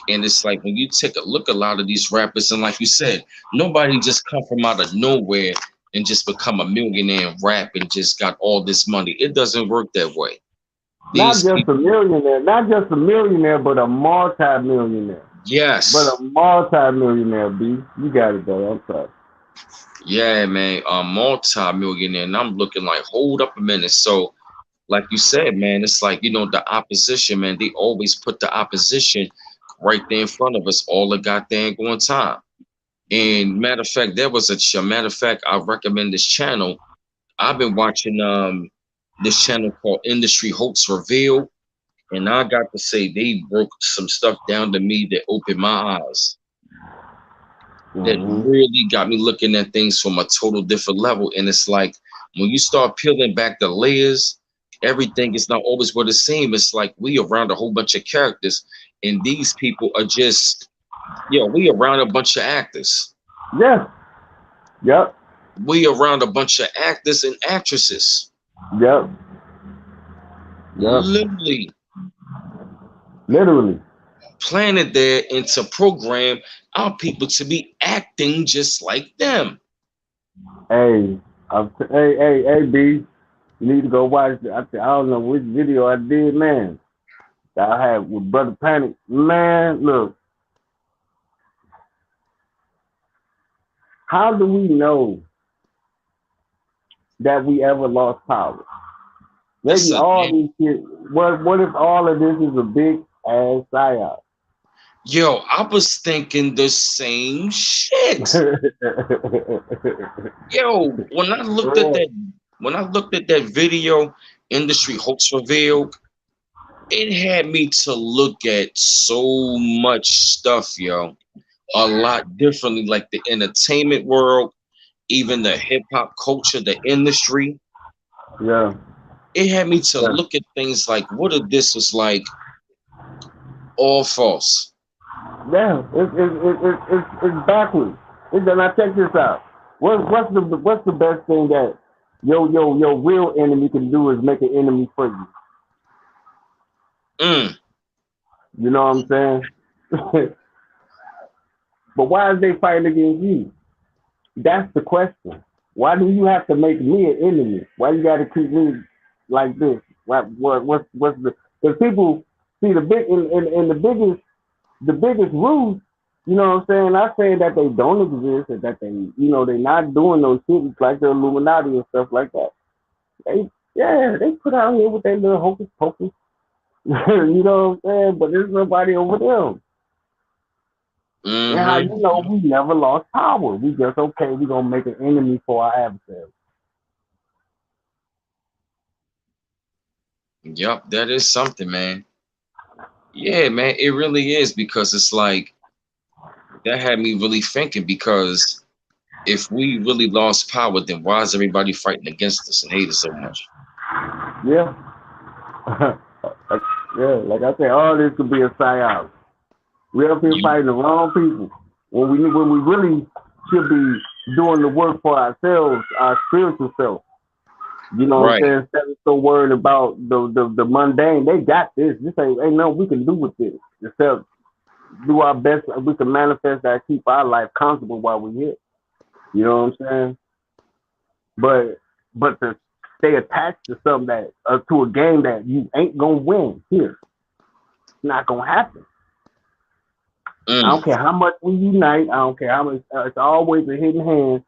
And it's like when you take a look, a lot of these rappers, and like you said, nobody just come from out of nowhere and just become a millionaire and rap and just got all this money. It doesn't work that way. Not These just people, a millionaire, but a multi-millionaire. yes. But a multi-millionaire, B. You got it, though. I'm sorry. Yeah, man, a multi-millionaire. And I'm looking like, hold up a minute. So, like you said, man, it's like, the opposition, man, they always put the opposition right there in front of us all the goddamn going time. And matter of fact, matter of fact, I recommend this channel. I've been watching this channel called Industry Hoax Revealed, and I got to say they broke some stuff down to me that opened my eyes. That really got me looking at things from a total different level. And it's like when you start peeling back the layers, everything is not always what it seems. It's like we around a whole bunch of characters, and these people are just, we around a bunch of actors. Yeah. Yep. We around a bunch of actors and actresses. Yep. Literally planted there and to program our people to be acting just like them. Hey, hey, B, you need to go watch it. I don't know which video I did, man. That I had with Brother Panic. Man, look. How do we know that we ever lost power? Maybe all these shit. What if all of this is a big ass psyop? Yo, I was thinking the same shit. Yo, when I looked at that video, Industry Hoax Revealed, it had me to look at so much stuff, yo, a lot differently, like the entertainment world, even the hip hop culture, the industry. Yeah. It had me to look at things like, what if this was like all false? Yeah, it's backwards. Now check this out. What's the best thing that your real enemy can do is make an enemy for you. You know what I'm saying? But why is they fighting against you? That's the question. Why do you have to make me an enemy? Why you got to treat me like this? What's the? Because people see the big and the biggest ruse. You know what I'm saying? Not saying that they don't exist or that they they're not doing those shit like the Illuminati and stuff like that. They put out here with their little hocus pocus. You know what I'm saying? But there's nobody over them. And how you Mm-hmm. know we never lost power. We just okay, we're gonna make an enemy for our adversary. Yep, that is something, man. Yeah, man, it really is because it's like that had me really thinking because if we really lost power, then why is everybody fighting against us and hate us so much? Yeah. like, yeah, like I said, all this could be a psyop. We're up here You fighting the wrong people. When we really should be doing the work for ourselves, our spiritual self. You know what I'm right. saying? Instead of so worried about the mundane, they got this. This ain't nothing we can do with this. Except do our best we can manifest that, keep our life comfortable while we're here. You know what I'm saying? But to stay attached to something that to a game that you ain't gonna win here, it's not gonna happen. I Mm, don't care how much we unite. I don't care how much. It's always a hidden hand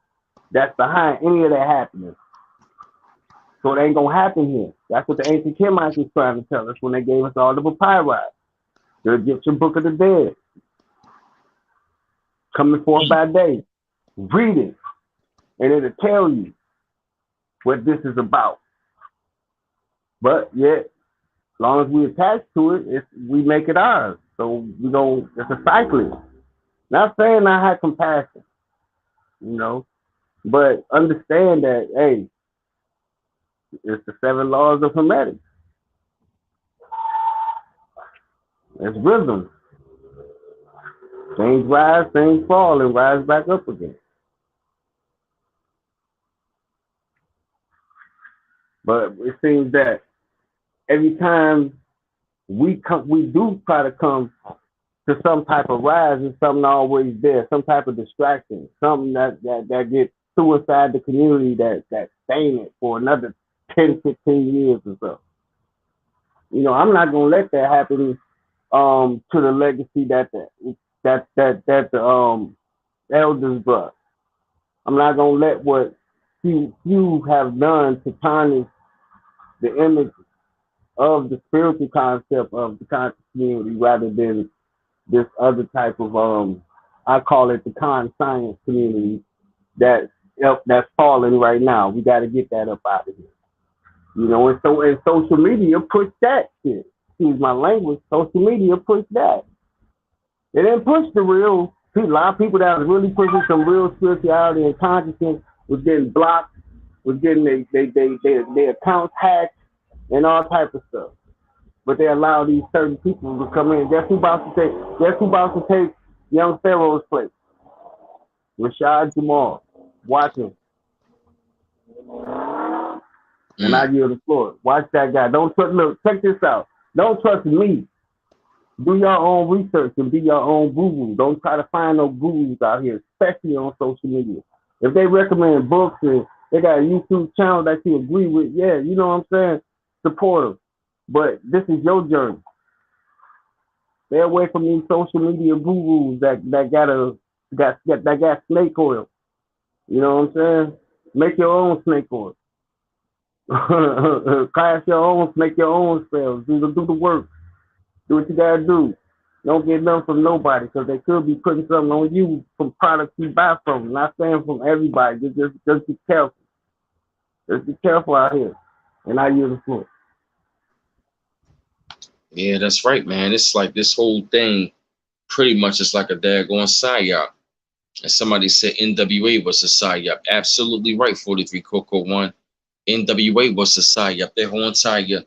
that's behind any of that happening. So it ain't gonna happen here. That's what the ancient Kemites was trying to tell us when they gave us all the papyri, the Egyptian Book of the Dead, coming forth mm, by day. Read it, and it'll tell you what this is about. But yet, as long as we attach to it, we make it ours. So we go. It's a cycling. Not saying I have compassion, you know, but understand that hey, it's the seven laws of hermetics. It's rhythm. Things rise, things fall, and rise back up again. But it seems that every time we do try to come to some type of rise, there's something always there, some type of distraction, something that gets suicide the community that stain it for another 10, 15 years or so. You know, I'm not gonna let that happen to the legacy that the elders brought. I'm not gonna let what few have done to tarnish the image of the spiritual concept of the conscious community rather than this other type of I call it the con science community that's falling right now. We got to get that up out of here. You know, and social media push that shit. Excuse my language. Social media push that. They didn't push the real. A lot of people that was really pushing some real spirituality and consciousness was getting blocked, was getting their accounts hacked and all type of stuff. But they allow these certain people to come in. Guess who about to take young Pharaoh's place? Rashad Jamal. Watch him. And I mm. yield the floor. Watch that guy. Don't trust look, check this out. Don't trust me. Do your own research and be your own guru. Don't try to find no gurus out here, especially on social media. If they recommend books and they got a YouTube channel that you agree with, yeah, you know what I'm saying? Support them. But this is your journey. Stay away from these social media gurus that got snake oil. You know what I'm saying? Make your own snake oil. Craft your own, make your own spells. Do the work. Do what you gotta do. Don't get nothing from nobody because they could be putting something on you from products you buy from. Not saying from everybody. Just be careful. Just be careful out here. And I use the floor. Yeah, that's right, man. It's like this whole thing pretty much is like a daggone psyop. And somebody said NWA was a psyop. Absolutely right, 43 Coco 1. NWA was a psyop. Their whole entire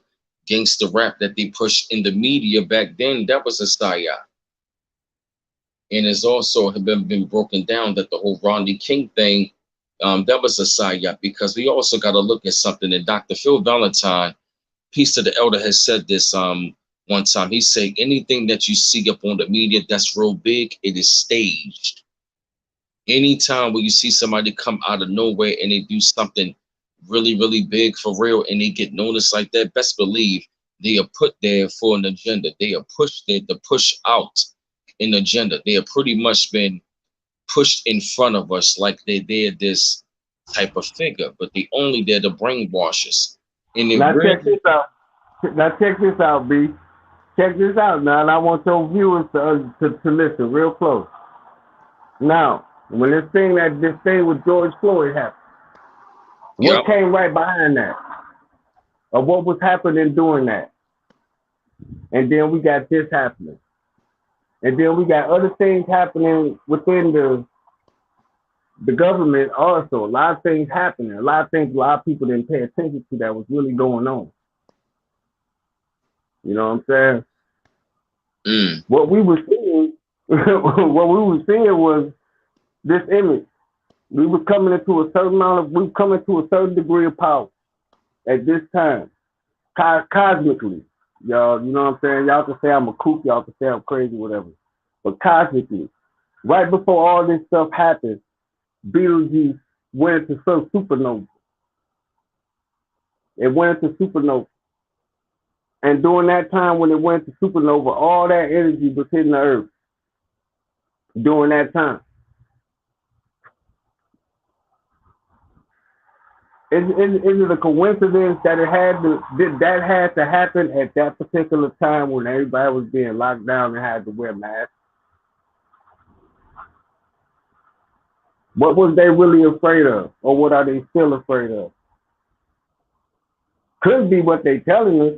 gangster rap that they pushed in the media back then, that was a psyop. And it's also been broken down that the whole Rodney King thing, that was a psyop because we also got to look at something. And Dr. Phil Valentine, Peace to the Elder, has said this one time. He said, anything that you see up on the media that's real big, it is staged. Anytime where you see somebody come out of nowhere and they do something really, really big for real and they get noticed like that, best believe they are put there for an agenda. They are pushed there to push out an agenda. They have pretty much been pushed in front of us like they're this type of figure, but they only there to brainwash us. And it Now check really, this out. Now check this out, B. Check this out now, and I want your viewers to listen real close. Now, when this thing with George Floyd happened, Yep. what came right behind that? Or what was happening during that? And then we got this happening. And then we got other things happening within the government also. A lot of things happening. A lot of people didn't pay attention to that was really going on. You know what I'm saying? What we were seeing, was this image. We were coming into a certain degree of power at this time, cosmically. Y'all, you know what I'm saying? Y'all can say I'm a kook, y'all can say I'm crazy, whatever. But cosmically, right before all this stuff happened, Betelgeuse went into some supernova. It went into supernova. And during that time when it went to supernova, all that energy was hitting the earth during that time. Is it a coincidence that that had to happen at that particular time when everybody was being locked down and had to wear masks? What was they really afraid of? Or what are they still afraid of? Could be what they telling us,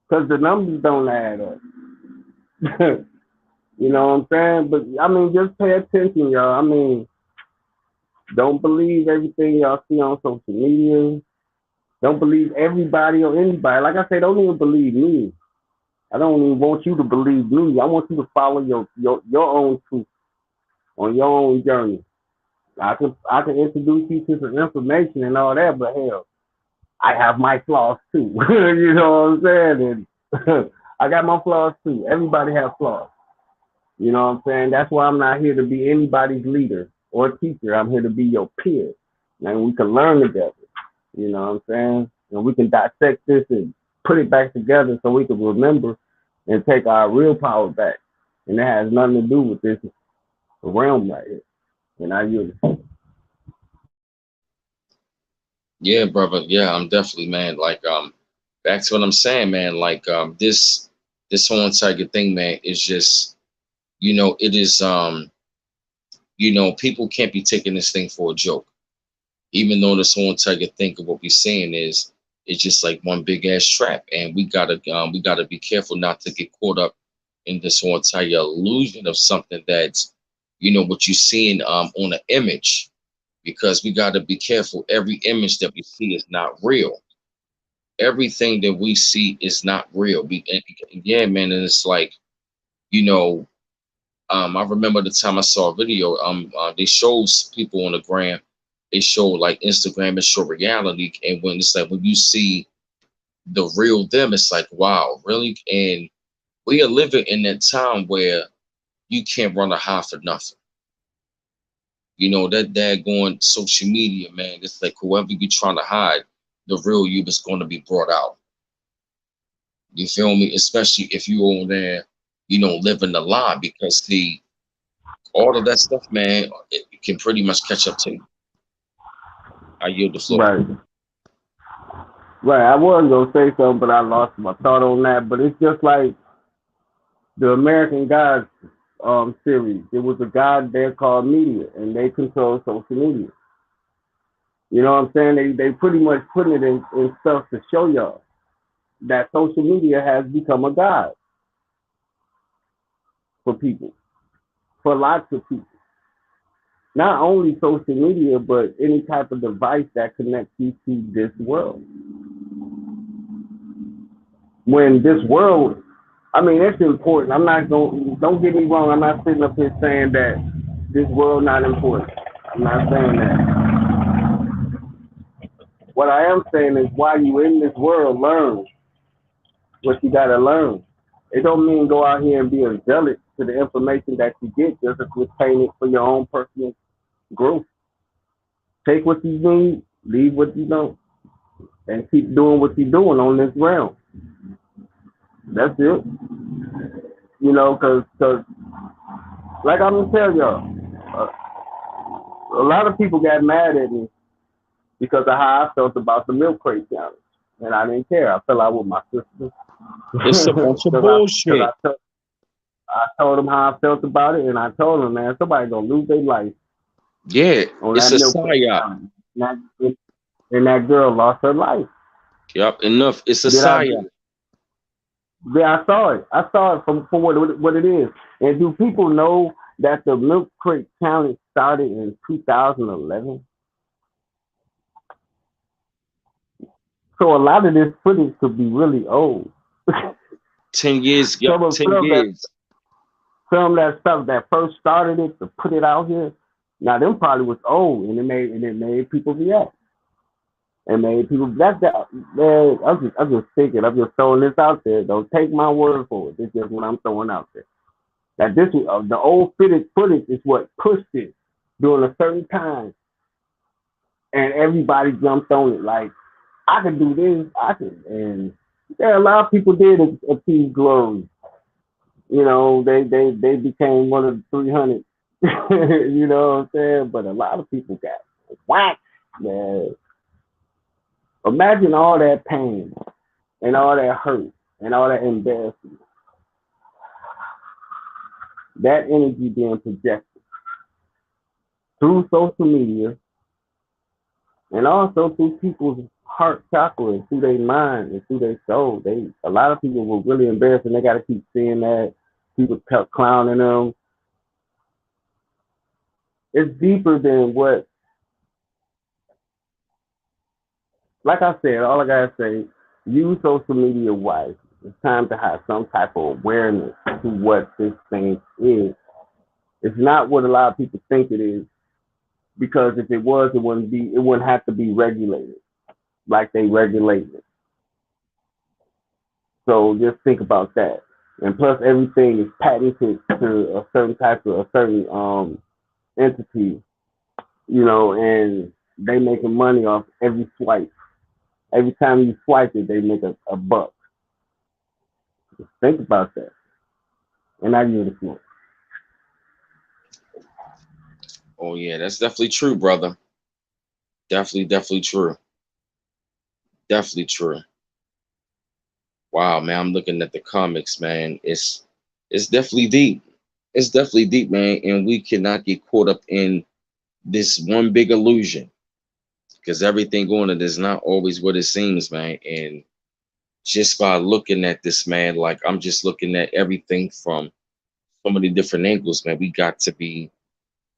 because the numbers don't add up. You know what I'm saying? But I mean, just pay attention, y'all. I mean, don't believe everything y'all see on social media. Don't believe everybody or anybody. Like I say, don't even believe me. I don't even want you to believe me. I want you to follow your own truth on your own journey. I can introduce you to some information and all that, but hell, I have my flaws too. You know what I'm saying? And I got my flaws too. Everybody has flaws. You know what I'm saying? That's why I'm not here to be anybody's leader or teacher. I'm here to be your peer. And we can learn together. You know what I'm saying? And we can dissect this and put it back together so we can remember and take our real power back. And that has nothing to do with this realm right here. And I use it. Yeah, brother. Yeah, I'm definitely, man. Like, back to what I'm saying, man. Like, this whole entire thing, man, is just, it is, people can't be taking this thing for a joke. Even though this whole entire thing of what we're saying is, it's just like one big ass trap, and we gotta be careful not to get caught up in this whole entire illusion of something that's, what you're seeing on an image, because we got to be careful. Every image that we see is not real. Everything that we see is not real. Yeah, man, and it's like, I remember the time I saw a video. They shows people on the gram. They show like Instagram and show reality, and when it's like when you see the real them, it's like, wow, really? And we are living in that time where you can't run a high for nothing. That daggone social media, man. It's like whoever you're trying to hide, the real you is going to be brought out. You feel me? Especially if you over there, living the lie, because all of that stuff, man, it can pretty much catch up to you. I yield the floor. Right. Right. I was gonna say something, but I lost my thought on that. But it's just like the American Gods series. It was a god there called media, and they control social media. You know what I'm saying? They pretty much putting it in stuff to show y'all that social media has become a god for people, for lots of people. Not only social media, but any type of device that connects you to this world. When this world, I mean, it's important. I'm not going, don't get me wrong, I'm not sitting up here saying that this world not important. I'm not saying that. What I am saying is while you in this world, learn what you gotta learn. It don't mean go out here and be a zealot to the information that you get, just retain it for your own personal growth. Take what you need, leave what you don't, and keep doing what you're doing on this realm. That's it. Because like I'm gonna tell y'all, a lot of people got mad at me because of how I felt about the milk crate challenge, and I didn't care. I fell out with my sister. It's a bunch of bullshit. I told them how I felt about it, and I told them, man, somebody gonna lose their life Yeah, on it's that a milk crate psyop. challenge. And that girl lost her life. Yep, enough. It's a Did I? psyop. Yeah, I saw it. I saw it from for what it is. And do people know that the milk crate challenge started in 2011? So a lot of this footage could be really old. 10 years. Yep, some of 10 years. some of that stuff that first started it to put it out here. Now them probably was old, and it made people react. And made people that man. I'm just thinking. I'm just throwing this out there. Don't take my word for it. This is what I'm throwing out there. That this the old footage is what pushed it during a certain time, and everybody jumped on it. Like I can do this. I can, and yeah, a lot of people did achieve glory. You know, they became one of the 300. You know what I'm saying? But a lot of people got whacked. Man, imagine all that pain and all that hurt and all that embarrassment. That energy being projected through social media and also through people's heart chakra, through their mind and through their soul. A lot of people were really embarrassed, and they got to keep seeing that. People kept clowning them. It's deeper than what. Like I said, all I gotta say, use social media wisely. It's time to have some type of awareness to what this thing is. It's not what a lot of people think it is, because if it was, it wouldn't have to be regulated like they regulate it. So just think about that. And plus, everything is patented to a certain type of a certain entity, you know, and they making money off every swipe. Every time you swipe it, they make a buck. Just think about that. And I give it a floor. Oh yeah, that's definitely true, brother. Definitely true. Definitely true. Wow, man, I'm looking at the comics, man. It's definitely deep. It's definitely deep, man, and we cannot get caught up in this one big illusion, because everything going on is not always what it seems, man. And just by looking at this, man, like I'm just looking at everything from so many different angles, man. We got to be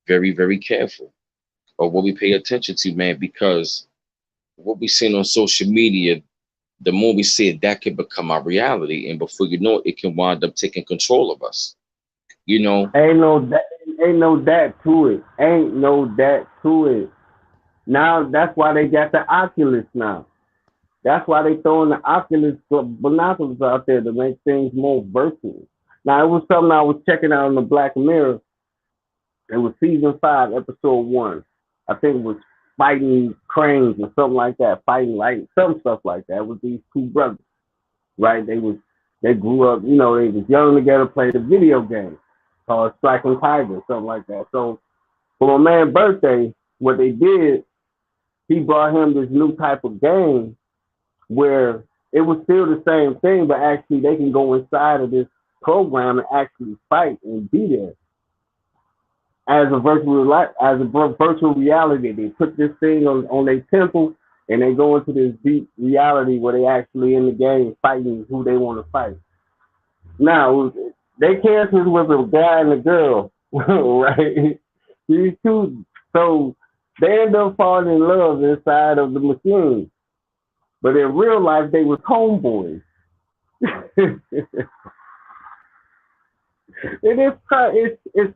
very careful of what we pay attention to, man, because what we seen on social media, the more we see it, that can become our reality. And before you know it, it can wind up taking control of us. You know, Ain't no that, ain't no that to it. Ain't no that to it. Now that's why they got the Oculus now. That's why they throwing the Oculus binoculars out there to make things more virtual. Now it was something I was checking out on the Black Mirror. It was season 5, episode 1. I think it was fighting cranes or something like that, fighting light, some stuff like that. It was these two brothers, right? They grew up, you know, they was young together, played a video game called Striking Tiger, something like that. So for my man's birthday, what they did, he brought him this new type of game where it was still the same thing, but actually they can go inside of this program and actually fight and be there as a virtual reality. They put this thing on their temple, and they go into this deep reality where they actually in the game fighting who they want to fight. Now they characters was a guy and a girl, right? These two, so they end up falling in love inside of the machine, but in real life they was homeboys. It's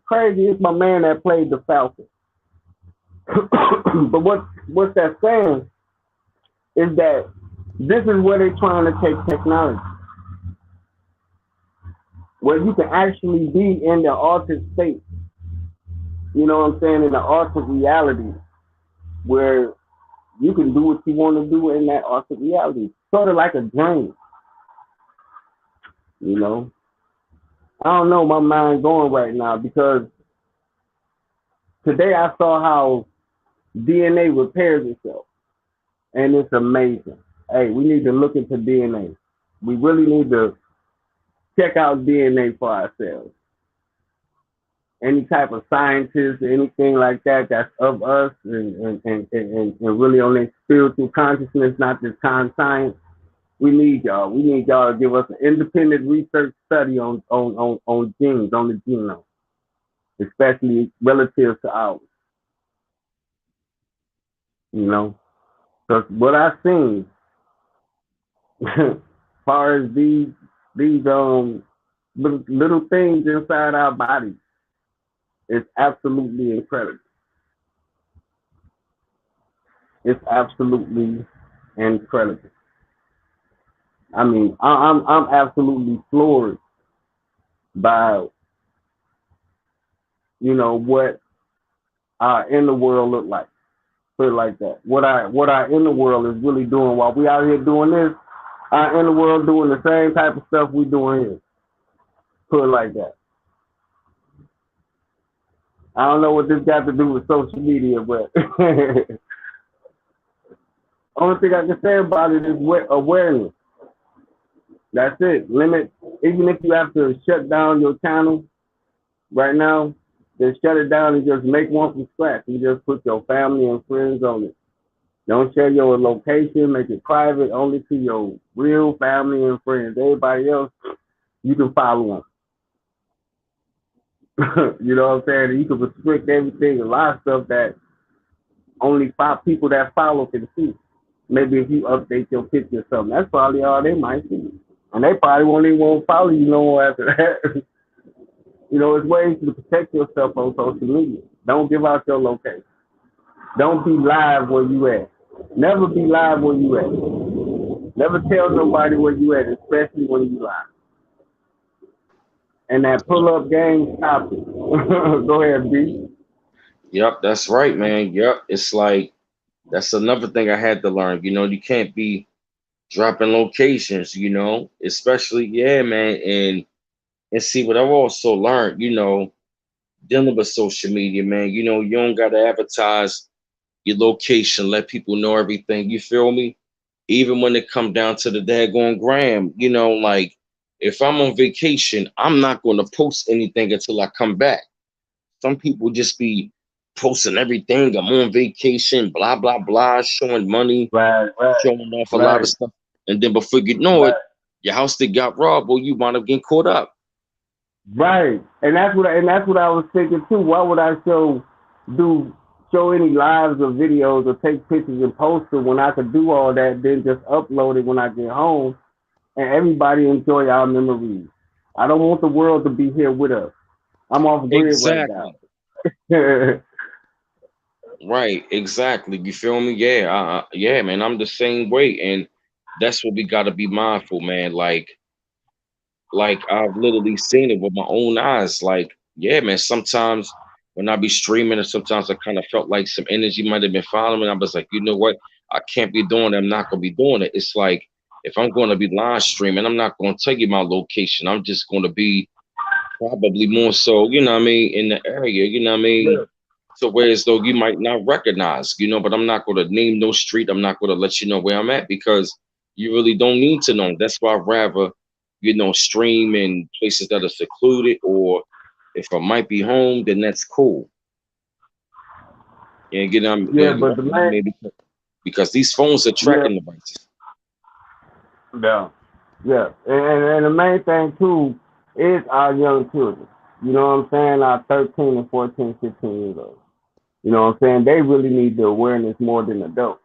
crazy. It's my man that played the Falcon. But what's that saying is that this is where they're trying to take technology, where you can actually be in the altered state. You know what I'm saying? In the altered reality, where you can do what you want to do in that altered reality, sort of like a dream. You know, I don't know my mind going right now, because today I saw how DNA repairs itself, and it's amazing. Hey, we need to look into DNA. We really need to check out DNA for ourselves. any type of scientist or anything like that that's of us and really on their spiritual consciousness, not this kind of science. We need y'all. We need y'all to give us an independent research study on genes, on the genome, especially relative to ours. You know, because what I've seen, as far as these little things inside our bodies, it's absolutely incredible. It's absolutely incredible. I mean, I'm absolutely floored by, you know, what our inner world look like. Put it like that. What our inner world is really doing while we out here doing this, our inner world doing the same type of stuff we doing here. Put it like that. I don't know what this got to do with social media, but only thing I can say about it is awareness. That's it. Limit, even if you have to shut down your channel right now, just shut it down and just make one from scratch. You just put your family and friends on it. Don't share your location, make it private, only to your real family and friends. Everybody else, you can follow them. You know what I'm saying? You can restrict everything, a lot of stuff that only 5 people that follow can see. Maybe if you update your picture or something, that's probably all they might see. And they probably won't even want to follow you no more after that. You know, it's ways to protect yourself on social media. Don't give out your location. Don't be live where you at. Never be live where you at. Never tell nobody where you at, especially when you live. And that pull-up game, stop it. Go ahead, B. Yep, that's right, man. Yep, it's like that's another thing I had to learn. You know, you can't be dropping locations. You know, especially man, and see what I've also learned. You know, dealing with social media, man. You know, you don't gotta advertise your location, let people know everything. You feel me? Even when it come down to the daggone gram, you know, like if I'm on vacation, I'm not going to post anything until I come back. Some people just be posting everything. I'm on vacation, blah, blah, blah, showing money, Right, showing off a lot of stuff. And then before you know it, your house that got robbed or you wind up getting caught up. Right. And that's what I was thinking too. Why would I show any lives or videos or take pictures and post it when I could do all that, then just upload it when I get home and everybody enjoy our memories. I don't want the world to be here with us. I'm off grid right now. Right, exactly. You feel me? Yeah, yeah, man. I'm the same way, and that's what we got to be mindful, man. Like I've literally seen it with my own eyes. Like, yeah, man. Sometimes when I be streaming, and sometimes I kind of felt like some energy might have been following me. I was like, you know what? I can't be doing it. I'm not gonna be doing it. It's like if I'm going to be live streaming, I'm not going to tell you my location. I'm just going to be probably more so, you know what I mean, in the area, you know what I mean. Yeah. So whereas though you might not recognize, you know, but I'm not going to name no street. I'm not going to let you know where I'm at because you really don't need to know. That's why I'd rather, you know, stream in places that are secluded, or if I might be home, then that's cool. And get on, but the man, because these phones are tracking devices. Yeah, and the main thing too is our young children. You know what I'm saying? Our 13 and 14, 15 years old. You know what I'm saying? They really need the awareness more than adults.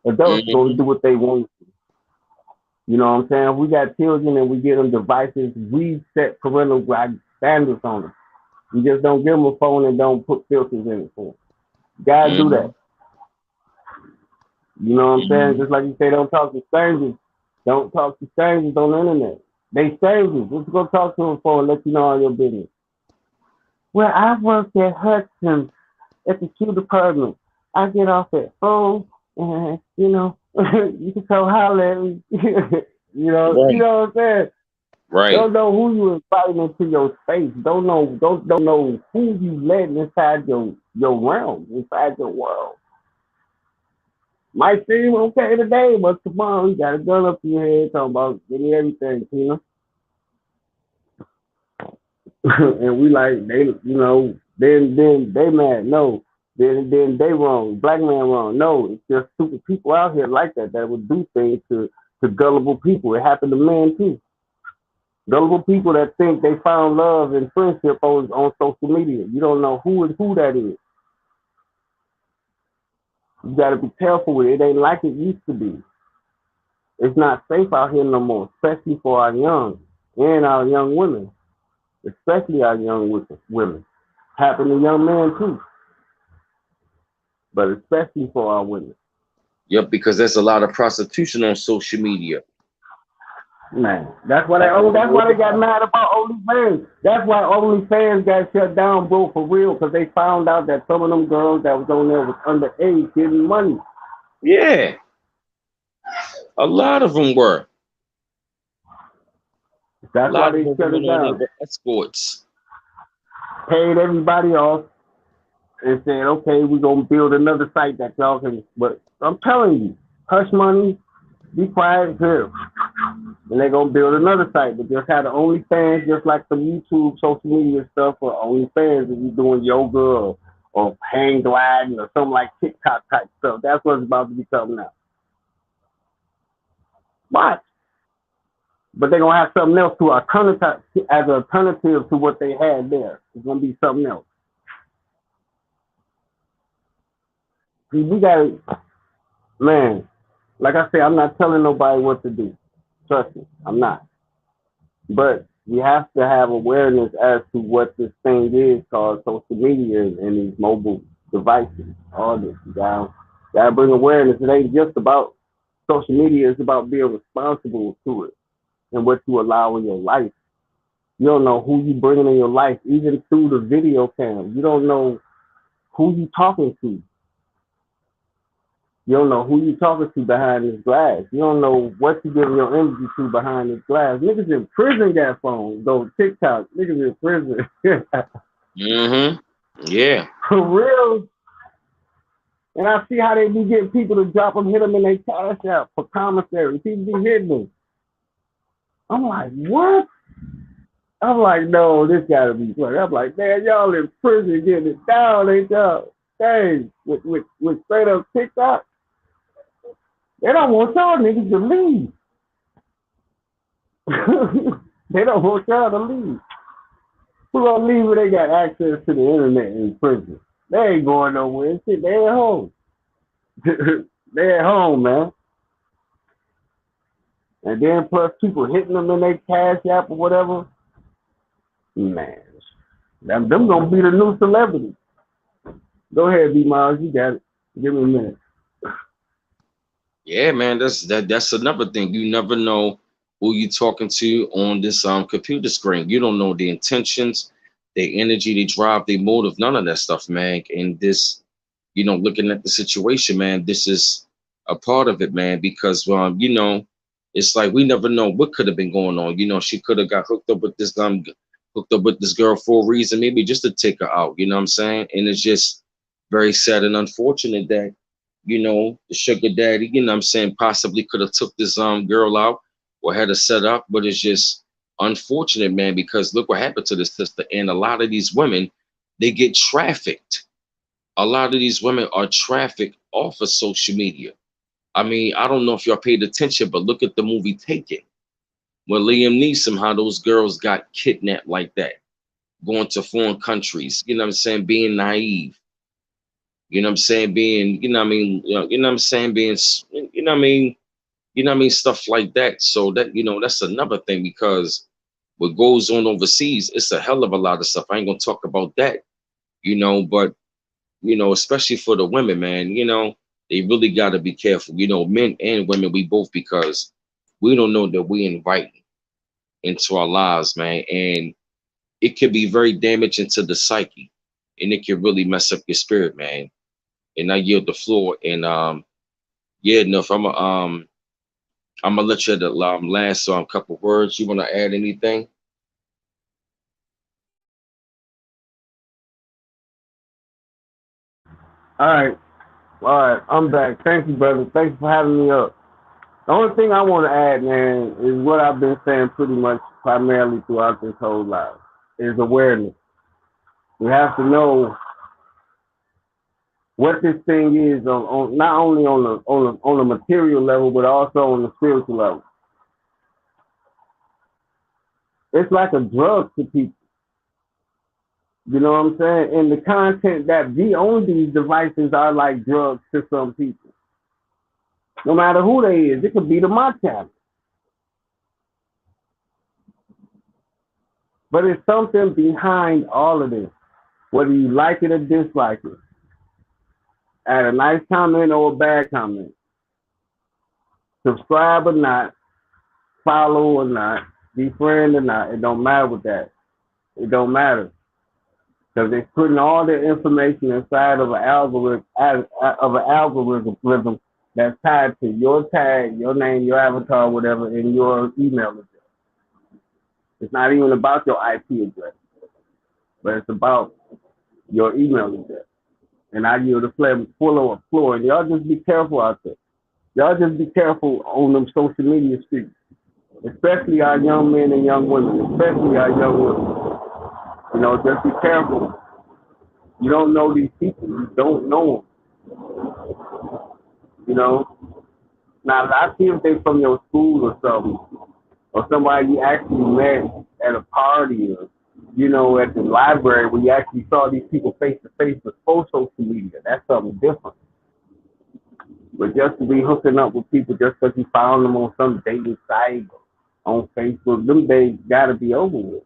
Adults go do what they want to. You know what I'm saying? If we got children and we give them devices, we set parental standards on them. You just don't give them a phone and don't put filters in it for them. You gotta do that. You know what I'm saying? Just like you say, don't talk to strangers. Don't talk to strangers on the internet. They strangers. Just go talk to them for and let you know all your business. Well, I work at Hudson at the shoe department. I get off at 4 and, you know, you can come holler at me. You know what I'm saying? Right. Don't know who you inviting into your space. Don't know who you letting inside your realm, inside your world. Might seem okay today, but tomorrow you got a gun up your head talking about getting everything, you know. And we like they, you know, Then they mad. No. Then they wrong. Black man wrong. No, it's just stupid people out here like that would do things to gullible people. It happened to men too. Gullible people that think they found love and friendship on social media. You don't know who that is. You got to be careful with it. It ain't like it used to be. It's not safe out here no more, especially for our young and our young women, especially our young women. Happen to young men too, but especially for our women. Yep, because there's a lot of prostitution on social media. Man, that's why they got mad about OnlyFans. That's why OnlyFans got shut down, bro, for real, because they found out that some of them girls that was on there was underage getting money. Yeah, a lot of them were. That's why they shut it down. Escorts paid everybody off and said, okay, we're gonna build another site that y'all can. But I'm telling you, hush money, be quiet here. And they're gonna build another site, but just have the OnlyFans, just like some YouTube social media stuff for OnlyFans if you're doing yoga or hang gliding or something like TikTok type stuff. That's what's about to become now. Watch. But they're gonna have something else to alternative as an alternative to what they had there. It's gonna be something else. See, we got, man, like I said, I'm not telling nobody what to do. Trust me, I'm not. But we have to have awareness as to what this thing is called social media and these mobile devices. All this, you gotta bring awareness. It ain't just about social media, it's about being responsible to it and what you allow in your life. You don't know who you bringing in your life, even through the video cam. You don't know who you talking to. You don't know who you talking to behind this glass. You don't know what you giving your energy to behind this glass. Niggas in prison got phones. Those TikTok, niggas in prison. Yeah. For real. And I see how they be getting people to drop them, hit them in their cash out for commissary. People be hitting them. I'm like, what? I'm like, no, this gotta be funny. I'm like, man, y'all in prison getting it down, ain't y'all? Dang, with straight up TikTok. They don't want y'all niggas to leave. They don't want y'all to leave. Who gonna leave when they got access to the internet in prison? They ain't going nowhere. Shit, they at home. They at home, man. And then plus people hitting them in their cash app or whatever. Man, them gonna be the new celebrity. Go ahead, B Miles, you got it. Give me a minute. Yeah, man, that's another thing. You never know who you're talking to on this computer screen. You don't know the intentions, their energy, their drive, their motive, none of that stuff, man. And this, looking at the situation, man, this is a part of it, man, because it's like we never know what could have been going on. She could have got hooked up with this girl for a reason, maybe just to take her out, you know what I'm saying? And it's just very sad and unfortunate that the sugar daddy, you know what I'm saying, possibly could have took this girl out or had her set up, but it's just unfortunate, man, because look what happened to this sister. And a lot of these women, they get trafficked. A lot of these women are trafficked off of social media. I mean, I don't know if y'all paid attention, but look at the movie Taken. When Liam Neeson, how those girls got kidnapped like that, going to foreign countries, you know what I'm saying, being naive. You know what I'm saying? Being, stuff like that. So that, that's another thing, because what goes on overseas, it's a hell of a lot of stuff. I ain't gonna talk about that, but especially for the women, man, they really gotta be careful, men and women, we both, because we don't know that we inviting into our lives, man. And it could be very damaging to the psyche, and it can really mess up your spirit, man. And I yield the floor. And enough. I'm gonna let you the last couple words. You want to add anything? All right. I'm back. Thank you, brother. Thanks for having me up. The only thing I want to add, man, is what I've been saying pretty much primarily throughout this whole life, is awareness. We have to know what this thing is on not only on the material level, but also on the spiritual level. It's like a drug to people. You know what I'm saying? And the content that be on these devices are like drugs to some people. No matter who they is, it could be the Montana. But it's something behind all of this, whether you like it or dislike it. Add a nice comment or a bad comment. Subscribe or not, follow or not, be friend or not. It don't matter with that. It don't matter. Because they're putting all their information inside of an algorithm that's tied to your tag, your name, your avatar, whatever, and your email address. It's not even about your IP address, but it's about your email address. And I yield the floor. And y'all just be careful out there. Y'all just be careful on them social media streets, especially our young men and young women, especially our young women. You know, just be careful. You don't know these people. You don't know them. You know? Now, I see if they from your school or something, or somebody you actually met at a party or, you know, at the library where you actually saw these people face to face before social media. That's something different. But just to be hooking up with people just because you found them on some dating site on Facebook, them days got to be over with.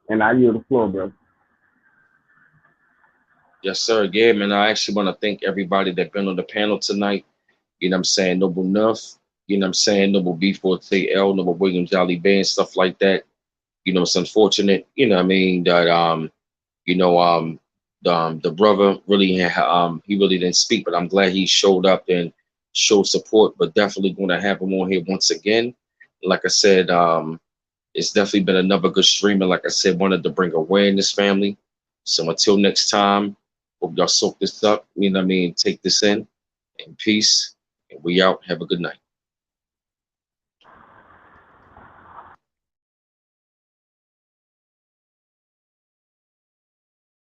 And I yield the floor, bro. Yes, sir. Yeah, man. I actually want to thank everybody that been on the panel tonight. You know what I'm saying? Noble Nuff, you know what I'm saying? Noble B4TL, Noble Williams, Ali Bay, and stuff like that. You know, it's unfortunate, you know what I mean, that you know, the brother really he really didn't speak, but I'm glad he showed up and showed support, but definitely going to have him on here once again. Like I said, it's definitely been another good stream, and like I said, wanted to bring awareness, family. So until next time, hope y'all soak this up, you know what I mean, take this in peace, and we out. Have a good night.